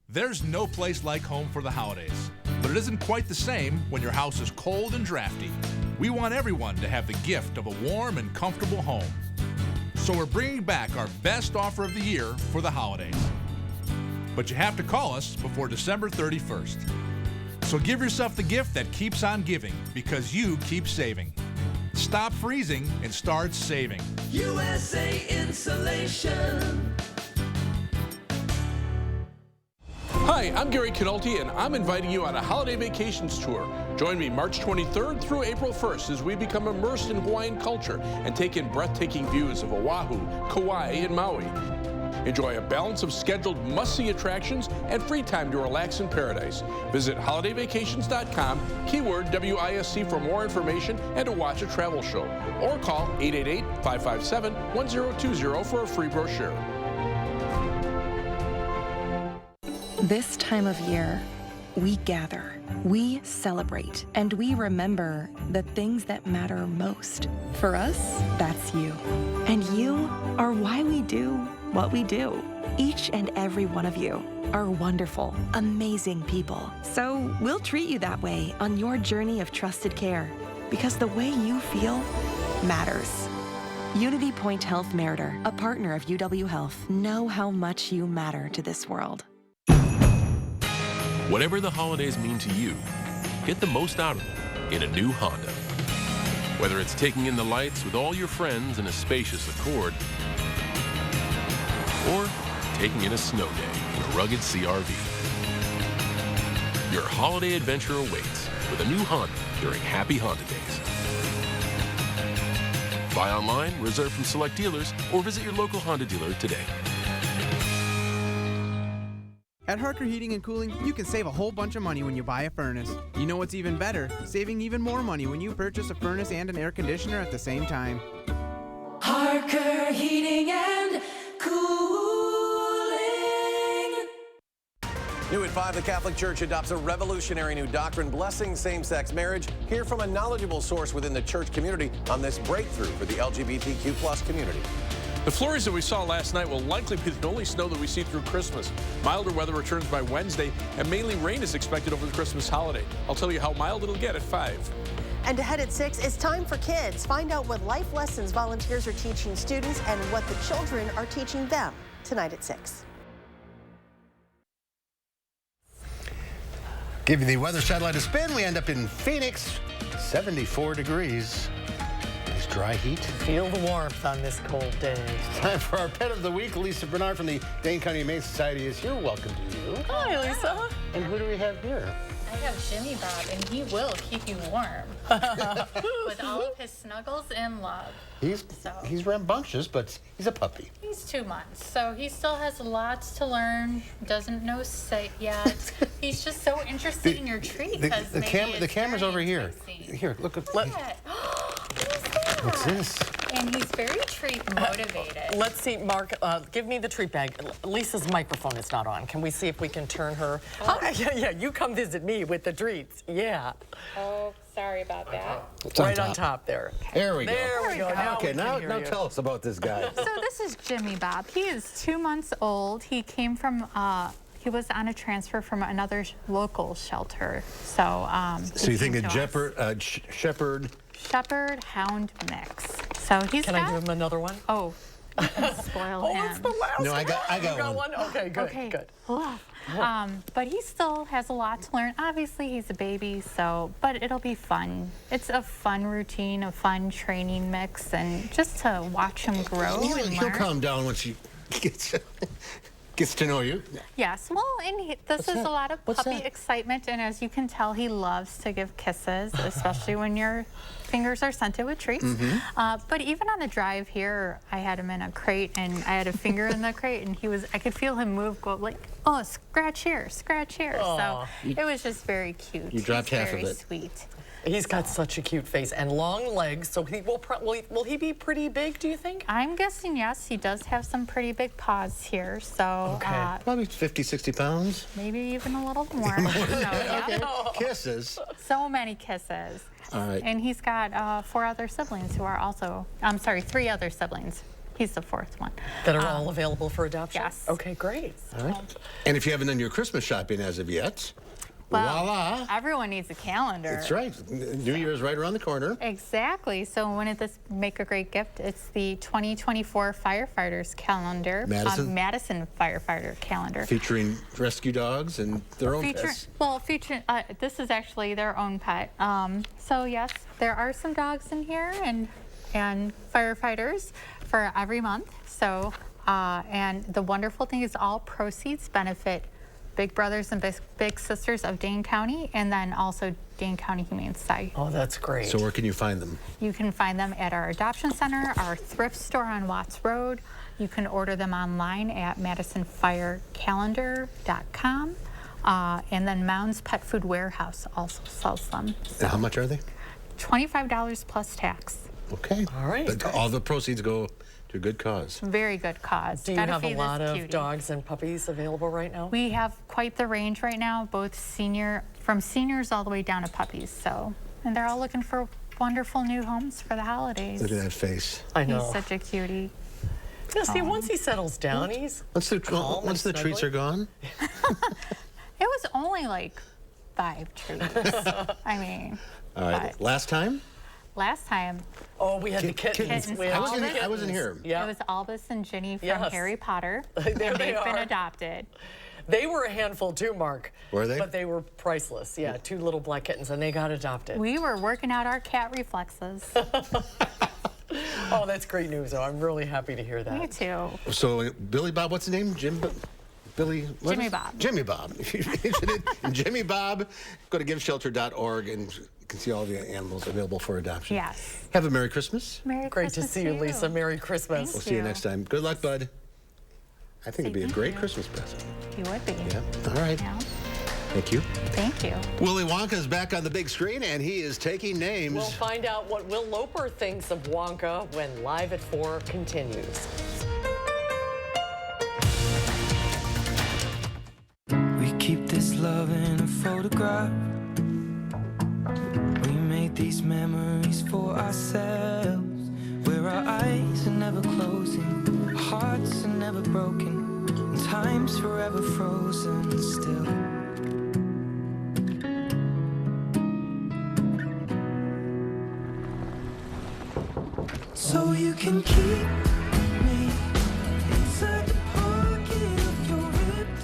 [SPEAKER 14] There's no place like home for the holidays, but it isn't quite the same when your house is cold and drafty. We want everyone to have the gift of a warm and comfortable home. So we're bringing back our best offer of the year for the holidays. But you have to call us before December 31st. So give yourself the gift that keeps on giving, because you keep saving. Stop freezing and start saving.
[SPEAKER 29] USA Insulation.
[SPEAKER 13] Hi, I'm Gary Canolti, and I'm inviting you on a holiday vacations tour. Join me March 23rd through April 1st as we become immersed in Hawaiian culture and take in breathtaking views of Oahu, Kauai, and Maui. Enjoy a balance of scheduled must-see attractions and free time to relax in paradise. Visit holidayvacations.com, keyword WISC for more information and to watch a travel show. Or call 888-557-1020 for a free brochure.
[SPEAKER 15] This time of year, we gather, we celebrate, and we remember the things that matter most. For us, that's you. And you are why we do what we do. Each and every one of you are wonderful, amazing people. So we'll treat you that way on your journey of trusted care, because the way you feel matters. Unity Point Health Meritor, a partner of UW Health, know how much you matter to this world.
[SPEAKER 16] Whatever the holidays mean to you, get the most out of them in a new Honda. Whether it's taking in the lights with all your friends in a spacious Accord, or taking in a snow day in a rugged CRV. Your holiday adventure awaits with a new Honda during Happy Honda Days. Buy online, reserve from select dealers, or visit your local Honda dealer today.
[SPEAKER 4] At Harker Heating and Cooling, you can save a whole bunch of money when you buy a furnace. You know what's even better? Saving even more money when you purchase a furnace and an air conditioner at the same time.
[SPEAKER 29] Harker Heating and Cooling.
[SPEAKER 17] New at 5, the Catholic Church adopts a revolutionary new doctrine blessing same-sex marriage. Hear from a knowledgeable source within the church community on this breakthrough for the LGBTQ+ community.
[SPEAKER 13] The flurries that we saw last night will likely be the only snow that we see through Christmas. Milder weather returns by Wednesday, and mainly rain is expected over the Christmas holiday. I'll tell you how mild it'll get at 5.
[SPEAKER 18] And ahead at 6, it's time for kids. Find out what life lessons volunteers are teaching students and what the children are teaching them tonight at 6.
[SPEAKER 1] Giving the weather satellite a spin, we end up in Phoenix, 74 degrees. Nice dry heat.
[SPEAKER 2] Feel the warmth on this cold day.
[SPEAKER 1] It's time for our Pet of the Week. Lisa Bernard from the Dane County Humane Society is here. Welcome to you.
[SPEAKER 2] Hi, Lisa.
[SPEAKER 1] And who do we have here?
[SPEAKER 19] I have Jimmy Bob, and he will keep you warm with all of his snuggles and love.
[SPEAKER 1] He's rambunctious, but he's a puppy.
[SPEAKER 19] He's 2 months, so he still has lots to learn. Doesn't know sight yet. He's just so interested in your treat because
[SPEAKER 1] the camera's over here. Here, look at
[SPEAKER 19] What?
[SPEAKER 1] What's this?
[SPEAKER 19] And he's very treat motivated.
[SPEAKER 2] Let's see, Mark, give me the treat bag. Lisa's microphone is not on. Can we see if we can turn her? Oh. Yeah, you come visit me with the treats. Yeah.
[SPEAKER 19] Oh, sorry about that.
[SPEAKER 1] It's
[SPEAKER 2] right on top there.
[SPEAKER 1] There we go.
[SPEAKER 2] There we go.
[SPEAKER 1] Okay, now tell us about this guy.
[SPEAKER 3] So this is Jimmy Bob. He is 2 months old. He came from, he was on a transfer from another local shelter. So,
[SPEAKER 1] so you think a Shepherd
[SPEAKER 3] Hound mix. So he's
[SPEAKER 2] Can I give him another one?
[SPEAKER 3] Oh, you can spoil him.
[SPEAKER 2] It's the last
[SPEAKER 1] No, I got
[SPEAKER 2] You got
[SPEAKER 1] one.
[SPEAKER 2] Okay, good.
[SPEAKER 3] But he still has a lot to learn. Obviously, he's a baby, but it'll be fun. It's a fun routine, a fun training mix, and just to watch him grow and learn.
[SPEAKER 1] He'll calm down once he gets to know you.
[SPEAKER 3] Yes, well, and this is a lot of puppy excitement, and as you can tell, he loves to give kisses, especially when your fingers are scented with treats. But even on the drive here, I had him in a crate, and I had a finger in the crate, and I could feel him move, go like, oh, scratch here, scratch here.
[SPEAKER 2] Aww.
[SPEAKER 3] So it was just very cute.
[SPEAKER 1] You dropped half of it.
[SPEAKER 3] Very sweet.
[SPEAKER 2] He's got such a cute face and long legs, so he will he be pretty big, do you think?
[SPEAKER 3] I'm guessing yes. He does have some pretty big paws here, so
[SPEAKER 1] probably 50, 60 pounds.
[SPEAKER 3] maybe even a little more.
[SPEAKER 1] Kisses.
[SPEAKER 3] So many kisses.
[SPEAKER 1] All right.
[SPEAKER 3] And he's got 4 other siblings who are also, I'm sorry, 3 other siblings. He's the 4th one.
[SPEAKER 2] That are all available for adoption?
[SPEAKER 3] Yes.
[SPEAKER 2] Okay, great.
[SPEAKER 1] All right. And if you haven't done your Christmas shopping as of yet, voila.
[SPEAKER 3] Everyone needs a calendar.
[SPEAKER 1] That's right. New Year is right around the corner.
[SPEAKER 3] Exactly. So wouldn't this make a great gift? It's the 2024 Firefighters Calendar. Madison Firefighter Calendar.
[SPEAKER 1] Featuring rescue dogs and their own pets.
[SPEAKER 3] Well, this is actually their own pet. So yes, there are some dogs in here and firefighters for every month. So, and the wonderful thing is all proceeds benefit Big Brothers and Big Sisters of Dane County, and then also Dane County Humane Society.
[SPEAKER 2] Oh, that's great.
[SPEAKER 1] So where can you find them?
[SPEAKER 3] You can find them at our adoption center, our thrift store on Watts Road. You can order them online at MadisonFireCalendar.com. And then Mound's Pet Food Warehouse also sells them.
[SPEAKER 1] So how much are they?
[SPEAKER 3] $25 plus tax.
[SPEAKER 1] Okay.
[SPEAKER 2] All right.
[SPEAKER 1] But all the proceeds go to a good cause.
[SPEAKER 3] Very good cause.
[SPEAKER 2] Do you have a lot of dogs and puppies available right now?
[SPEAKER 3] We have quite the range right now, both from seniors all the way down to puppies. So, and they're all looking for wonderful new homes for the holidays.
[SPEAKER 1] Look at that face.
[SPEAKER 2] I know.
[SPEAKER 3] He's such a cutie.
[SPEAKER 2] Yeah, see, once he settles down, he's
[SPEAKER 1] once the treats are gone.
[SPEAKER 3] It was only like 5 treats. I mean.
[SPEAKER 1] All right. Last time?
[SPEAKER 3] Last time.
[SPEAKER 2] Oh, we had the kittens.
[SPEAKER 1] I wasn't here.
[SPEAKER 3] Yeah. It was Albus and Ginny from Harry Potter.
[SPEAKER 2] They've
[SPEAKER 3] been adopted.
[SPEAKER 2] They were a handful too, Mark.
[SPEAKER 1] Were they?
[SPEAKER 2] But they were priceless. Yeah, 2 little black kittens, and they got adopted.
[SPEAKER 3] We were working out our cat reflexes.
[SPEAKER 2] Oh, that's great news, though. I'm really happy to hear that.
[SPEAKER 3] Me too.
[SPEAKER 1] So, Billy Bob, what's his name? Jimmy Bob. Jimmy Bob. If you're interested in Jimmy Bob, go to giveshelter.org and you can see all the animals available for adoption.
[SPEAKER 3] Yes.
[SPEAKER 1] Have a Merry Christmas.
[SPEAKER 3] Merry
[SPEAKER 2] Great
[SPEAKER 3] Christmas
[SPEAKER 2] to see you, Lisa. Merry Christmas.
[SPEAKER 1] We'll see you next time. Good luck, bud. I think it'd be a great Christmas present.
[SPEAKER 3] You would be.
[SPEAKER 1] Yeah. All right.
[SPEAKER 3] Yeah.
[SPEAKER 1] Thank you.
[SPEAKER 3] Thank you.
[SPEAKER 1] Willy Wonka is back on the big screen, and he is taking names.
[SPEAKER 2] We'll find out what Will Loper thinks of Wonka when Live at 4 continues.
[SPEAKER 29] We keep this love in a photograph. We made these memories for ourselves, where our eyes are never closing, our hearts are never broken, and time's forever frozen still. So you can keep me inside the pocket of your ripped.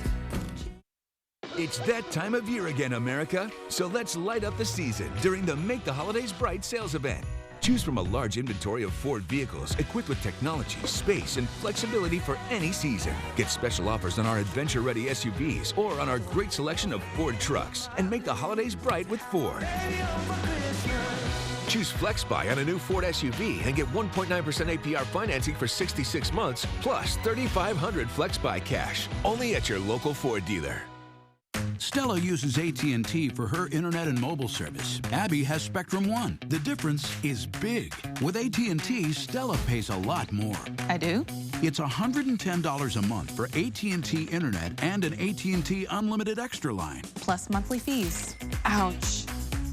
[SPEAKER 5] It's that time of year again, America. So let's light up the season during the Make the Holidays Bright sales event. Choose from a large inventory of Ford vehicles equipped with technology, space, and flexibility for any season. Get special offers on our adventure-ready SUVs or on our great selection of Ford trucks. And make the holidays bright with Ford. Choose FlexBuy on a new Ford SUV and get 1.9% APR financing for 66 months, plus $3,500 FlexBuy cash. Only at your local Ford dealer.
[SPEAKER 6] Stella uses AT&T for her internet and mobile service. Abby has Spectrum One. The difference is big. With AT&T, Stella pays a lot more.
[SPEAKER 7] I do?
[SPEAKER 6] It's $110 a month for AT&T internet and an AT&T unlimited extra line.
[SPEAKER 7] Plus monthly fees. Ouch.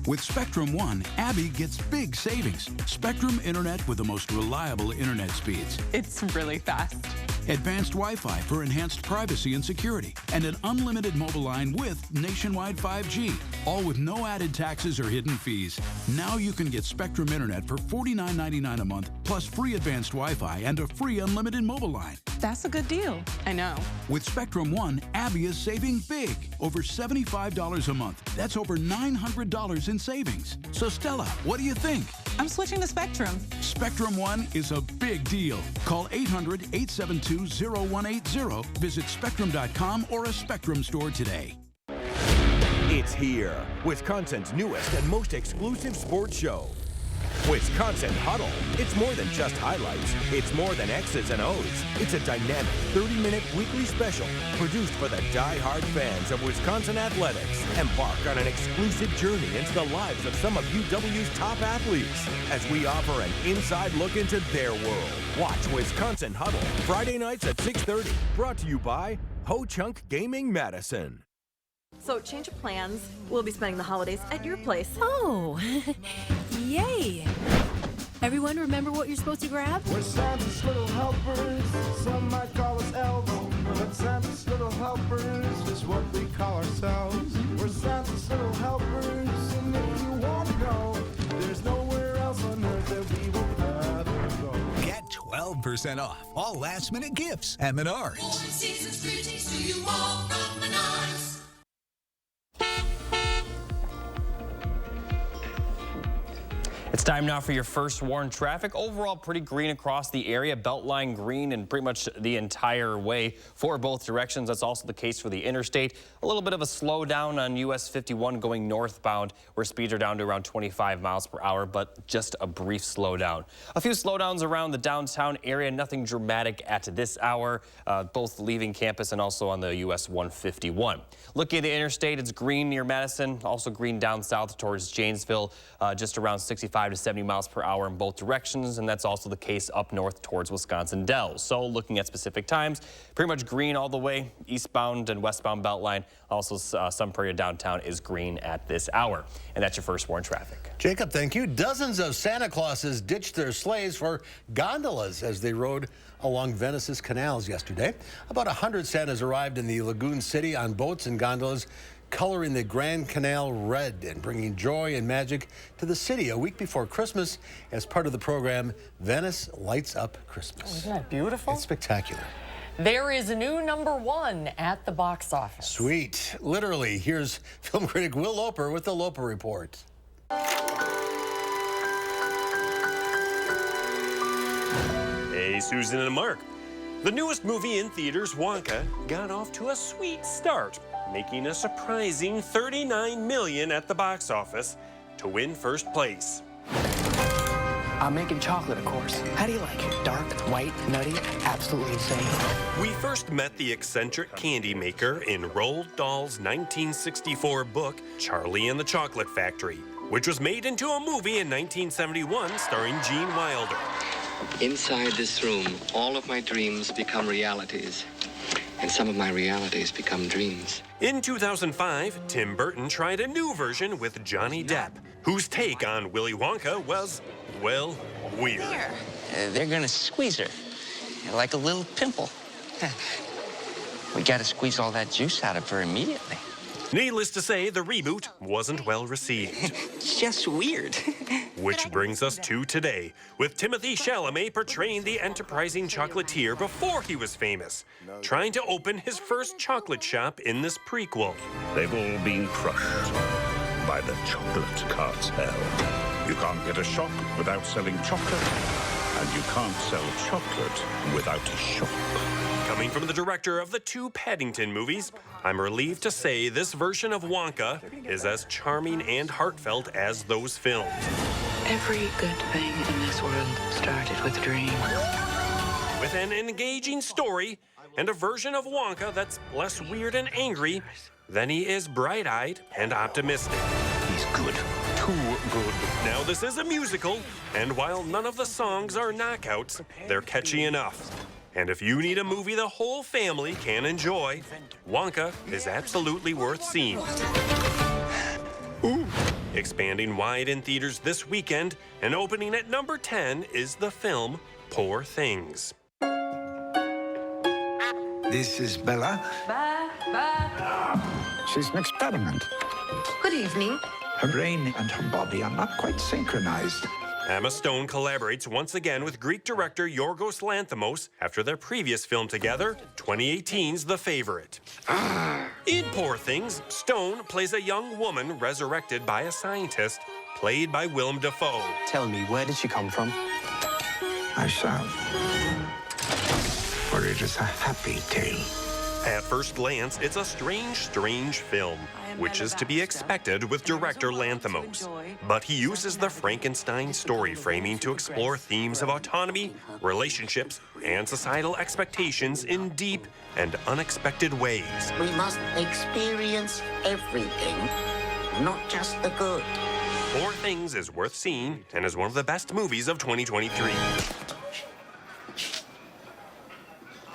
[SPEAKER 6] With Spectrum One, Abby gets big savings. Spectrum Internet with the most reliable internet speeds.
[SPEAKER 7] It's really fast.
[SPEAKER 6] Advanced Wi-Fi for enhanced privacy and security. And an unlimited mobile line with nationwide 5G. All with no added taxes or hidden fees. Now you can get Spectrum Internet for $49.99 a month, plus free advanced Wi-Fi and a free unlimited mobile line.
[SPEAKER 7] That's a good deal. I know.
[SPEAKER 6] With Spectrum One, Abby is saving big. Over $75 a month. That's over $900 in savings. So Stella, what do you think?
[SPEAKER 7] I'm switching to Spectrum.
[SPEAKER 6] Spectrum One is a big deal. Call 800-872-0180. Visit spectrum.com or a Spectrum store today.
[SPEAKER 10] It's here, Wisconsin's newest and most exclusive sports show. Wisconsin Huddle. It's more than just highlights. It's more than X's and O's. It's a dynamic 30-minute weekly special produced for the die-hard fans of Wisconsin athletics. Embark on an exclusive journey into the lives of some of UW's top athletes as we offer an inside look into their world. Watch Wisconsin Huddle Friday nights at 6:30. Brought to you by Ho Chunk Gaming Madison.
[SPEAKER 11] So, change of plans. We'll be spending the holidays at your place.
[SPEAKER 20] Oh, yay! Everyone remember what you're supposed to grab?
[SPEAKER 21] We're Santa's little helpers. Some might call us elves, but Santa's little helpers is what we call ourselves. We're Santa's little helpers, and if you want to know, there's nowhere else on earth that we would rather go.
[SPEAKER 22] Get 12% off all last-minute gifts at Menards.
[SPEAKER 23] Season's greetings to you all from Menards.
[SPEAKER 8] It's time now for your first warn traffic. Overall, pretty green across the area. Beltline green and pretty much the entire way for both directions. That's also the case for the interstate. A little bit of a slowdown on US 51 going northbound, where speeds are down to around 25 miles per hour, but just a brief slowdown. A few slowdowns around the downtown area. Nothing dramatic at this hour, both leaving campus and also on the US 151. Looking at the interstate, it's green near Madison, also green down south towards Janesville, just around 65 to 70 miles per hour in both directions, and that's also the case up north towards Wisconsin Dells. So looking at specific times, pretty much green all the way, eastbound and westbound Beltline. Also some area downtown is green at this hour. And that's your first warn traffic.
[SPEAKER 1] Jacob, thank you. Dozens of Santa Clauses ditched their sleighs for gondolas as they rode along Venice's canals yesterday. About 100 Santas arrived in the Lagoon City on boats and gondolas, coloring the Grand Canal red and bringing joy and magic to the city a week before Christmas as part of the program Venice Lights Up Christmas.
[SPEAKER 2] Oh, isn't that beautiful?
[SPEAKER 1] It's spectacular.
[SPEAKER 2] There is a new #1 at the box office.
[SPEAKER 1] Sweet. Literally. Here's film critic Will Loper with the Loper Report.
[SPEAKER 24] Hey, Susan and Mark. The newest movie in theaters, Wonka, got off to a sweet start, making a surprising $39 million at the box office to win first place.
[SPEAKER 25] I'm making chocolate, of course. How do you like it? Dark, white, nutty, absolutely insane.
[SPEAKER 24] We first met the eccentric candy maker in Roald Dahl's 1964 book, Charlie and the Chocolate Factory, which was made into a movie in 1971 starring Gene Wilder.
[SPEAKER 26] Inside this room, all of my dreams become realities, and some of my realities become dreams.
[SPEAKER 24] In 2005, Tim Burton tried a new version with Johnny Depp, whose take on Willy Wonka was, well, weird.
[SPEAKER 26] They're gonna squeeze her, like a little pimple. We gotta squeeze all that juice out of her immediately.
[SPEAKER 24] Needless to say, the reboot wasn't well received.
[SPEAKER 26] It's just weird.
[SPEAKER 24] Which brings us to today, with Timothée Chalamet portraying the enterprising chocolatier before he was famous, trying to open his first chocolate shop in this prequel.
[SPEAKER 27] They've all been crushed by the chocolate cartel. You can't get a shop without selling chocolate, and you can't sell chocolate without a shop.
[SPEAKER 24] Coming from the director of the two Paddington movies, I'm relieved to say this version of Wonka is as charming and heartfelt as those films.
[SPEAKER 26] Every good thing in this world started with a dream.
[SPEAKER 24] With an engaging story and a version of Wonka that's less weird and angry, then he is bright-eyed and optimistic.
[SPEAKER 27] He's good. Too good.
[SPEAKER 24] Now this is a musical, and while none of the songs are knockouts, they're catchy enough. And if you need a movie the whole family can enjoy, Wonka is absolutely worth seeing. Ooh. Expanding wide in theaters this weekend and opening at number 10 is the film Poor Things.
[SPEAKER 4] This is Bella. She's an experiment.
[SPEAKER 23] Good evening.
[SPEAKER 4] Her brain and her body are not quite synchronized.
[SPEAKER 24] Emma Stone collaborates once again with Greek director Yorgos Lanthimos after their previous film together, 2018's The Favorite. In Poor Things, Stone plays a young woman resurrected by a scientist, played by Willem Dafoe.
[SPEAKER 25] Tell me, where did she come from?
[SPEAKER 4] I shall. For it is a happy tale.
[SPEAKER 24] At first glance, it's a strange film, which is to be expected with director Lanthimos. But he uses the Frankenstein story framing to explore themes of autonomy, relationships, and societal expectations in deep and unexpected ways.
[SPEAKER 23] We must experience everything, not just the good.
[SPEAKER 24] Poor Things is worth seeing and is one of the best movies of 2023.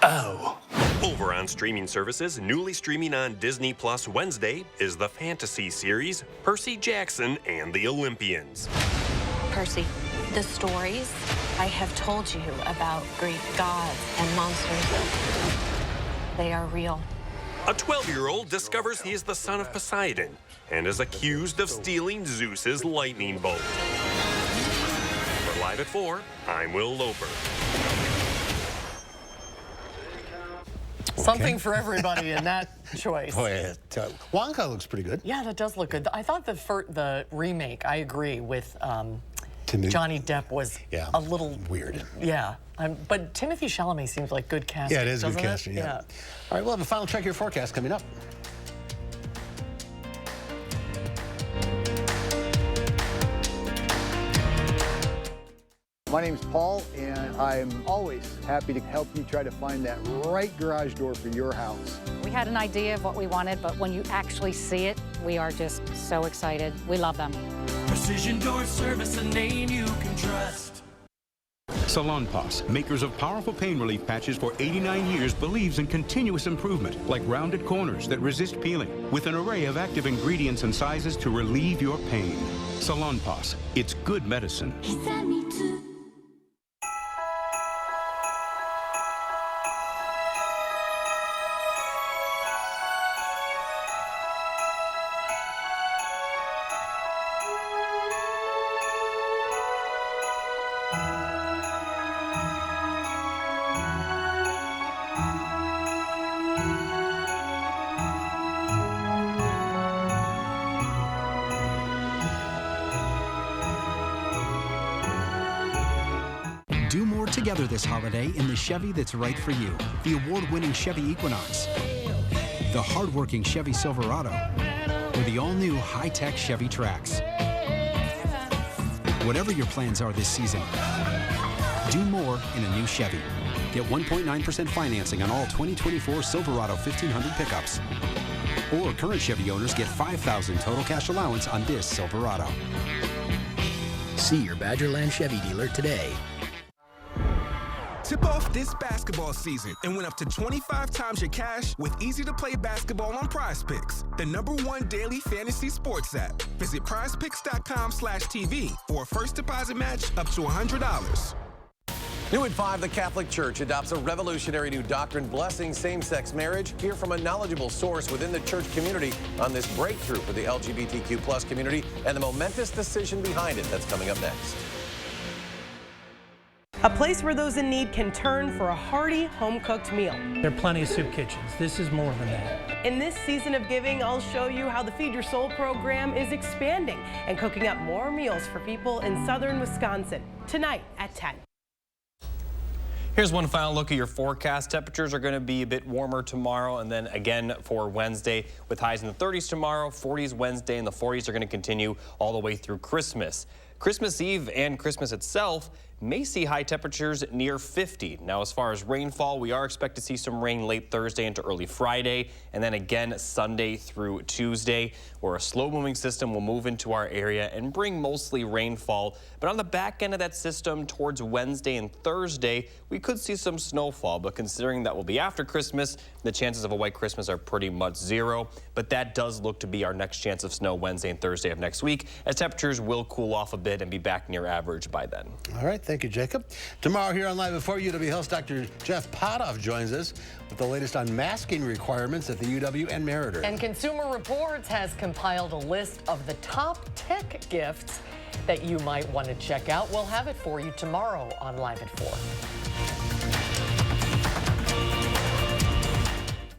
[SPEAKER 25] Oh.
[SPEAKER 24] Over on streaming services, newly streaming on Disney Plus Wednesday is the fantasy series Percy Jackson and the Olympians.
[SPEAKER 9] Percy, the stories I have told you about Greek gods and monsters, they are real.
[SPEAKER 24] A 12-year-old discovers he is the son of Poseidon and is accused of stealing Zeus's lightning bolt. For Live at 4, I'm Will Loper.
[SPEAKER 2] Something for everybody in that choice.
[SPEAKER 1] Boy, Wonka looks pretty good.
[SPEAKER 2] Yeah, that does look good. I thought the remake, I agree with Johnny Depp was a little
[SPEAKER 1] weird.
[SPEAKER 2] Yeah, but Timothée Chalamet seems like good casting.
[SPEAKER 1] Yeah, it is good casting. Yeah. All right, we'll have a final check of your forecast coming up.
[SPEAKER 12] My name's Paul, and I'm always happy to help you try to find that right garage door for your house.
[SPEAKER 13] We had an idea of what we wanted, but when you actually see it, we are just so excited. We love them.
[SPEAKER 14] Precision Door Service, a name you can trust.
[SPEAKER 6] Salonpas, makers of powerful pain relief patches for 89 years, believes in continuous improvement, like rounded corners that resist peeling, with an array of active ingredients and sizes to relieve your pain. Salonpas, it's good medicine.
[SPEAKER 15] Do more together this holiday in the Chevy that's right for you. The award-winning Chevy Equinox, the hard-working Chevy Silverado, or the all-new high-tech Chevy Trax. Whatever your plans are this season, do more in a new Chevy. Get 1.9% financing on all 2024 Silverado 1500 pickups. Or current Chevy owners get $5,000 total cash allowance on this Silverado.
[SPEAKER 16] See your Badgerland Chevy dealer today.
[SPEAKER 17] Tip off this basketball season and win up to 25 times your cash with easy-to-play basketball on PrizePicks, the #1 daily fantasy sports app. Visit prizepicks.com/TV for a first deposit match up to $100.
[SPEAKER 28] New at 5, the Catholic Church adopts a revolutionary new doctrine blessing same-sex marriage. Hear from a knowledgeable source within the church community on this breakthrough for the LGBTQ+ community and the momentous decision behind it. That's coming up next.
[SPEAKER 30] A place where those in need can turn for a hearty, home-cooked meal.
[SPEAKER 31] There are plenty of soup kitchens. This is more than that.
[SPEAKER 30] In this season of giving, I'll show you how the Feed Your Soul program is expanding and cooking up more meals for people in southern Wisconsin. Tonight at 10.
[SPEAKER 8] Here's one final look at your forecast. Temperatures are going to be a bit warmer tomorrow and then again for Wednesday with highs in the 30s tomorrow, 40s Wednesday, and the 40s are going to continue all the way through Christmas. Christmas Eve and Christmas itself may see high temperatures near 50. Now, as far as rainfall, we are expected to see some rain late Thursday into early Friday, and then again Sunday through Tuesday, where a slow-moving system will move into our area and bring mostly rainfall. But on the back end of that system, towards Wednesday and Thursday, we could see some snowfall. But considering that will be after Christmas, the chances of a white Christmas are pretty much zero. But that does look to be our next chance of snow Wednesday and Thursday of next week, as temperatures will cool off a bit and be back near average by then.
[SPEAKER 1] All right, thank you, Jacob. Tomorrow here on Live Before UW Health's Dr. Jeff Potoff joins us with the latest on masking requirements at the UW and Meriter.
[SPEAKER 2] And Consumer Reports has compiled a list of the top tech gifts that you might want to check out. We'll have it for you tomorrow on Live at 4.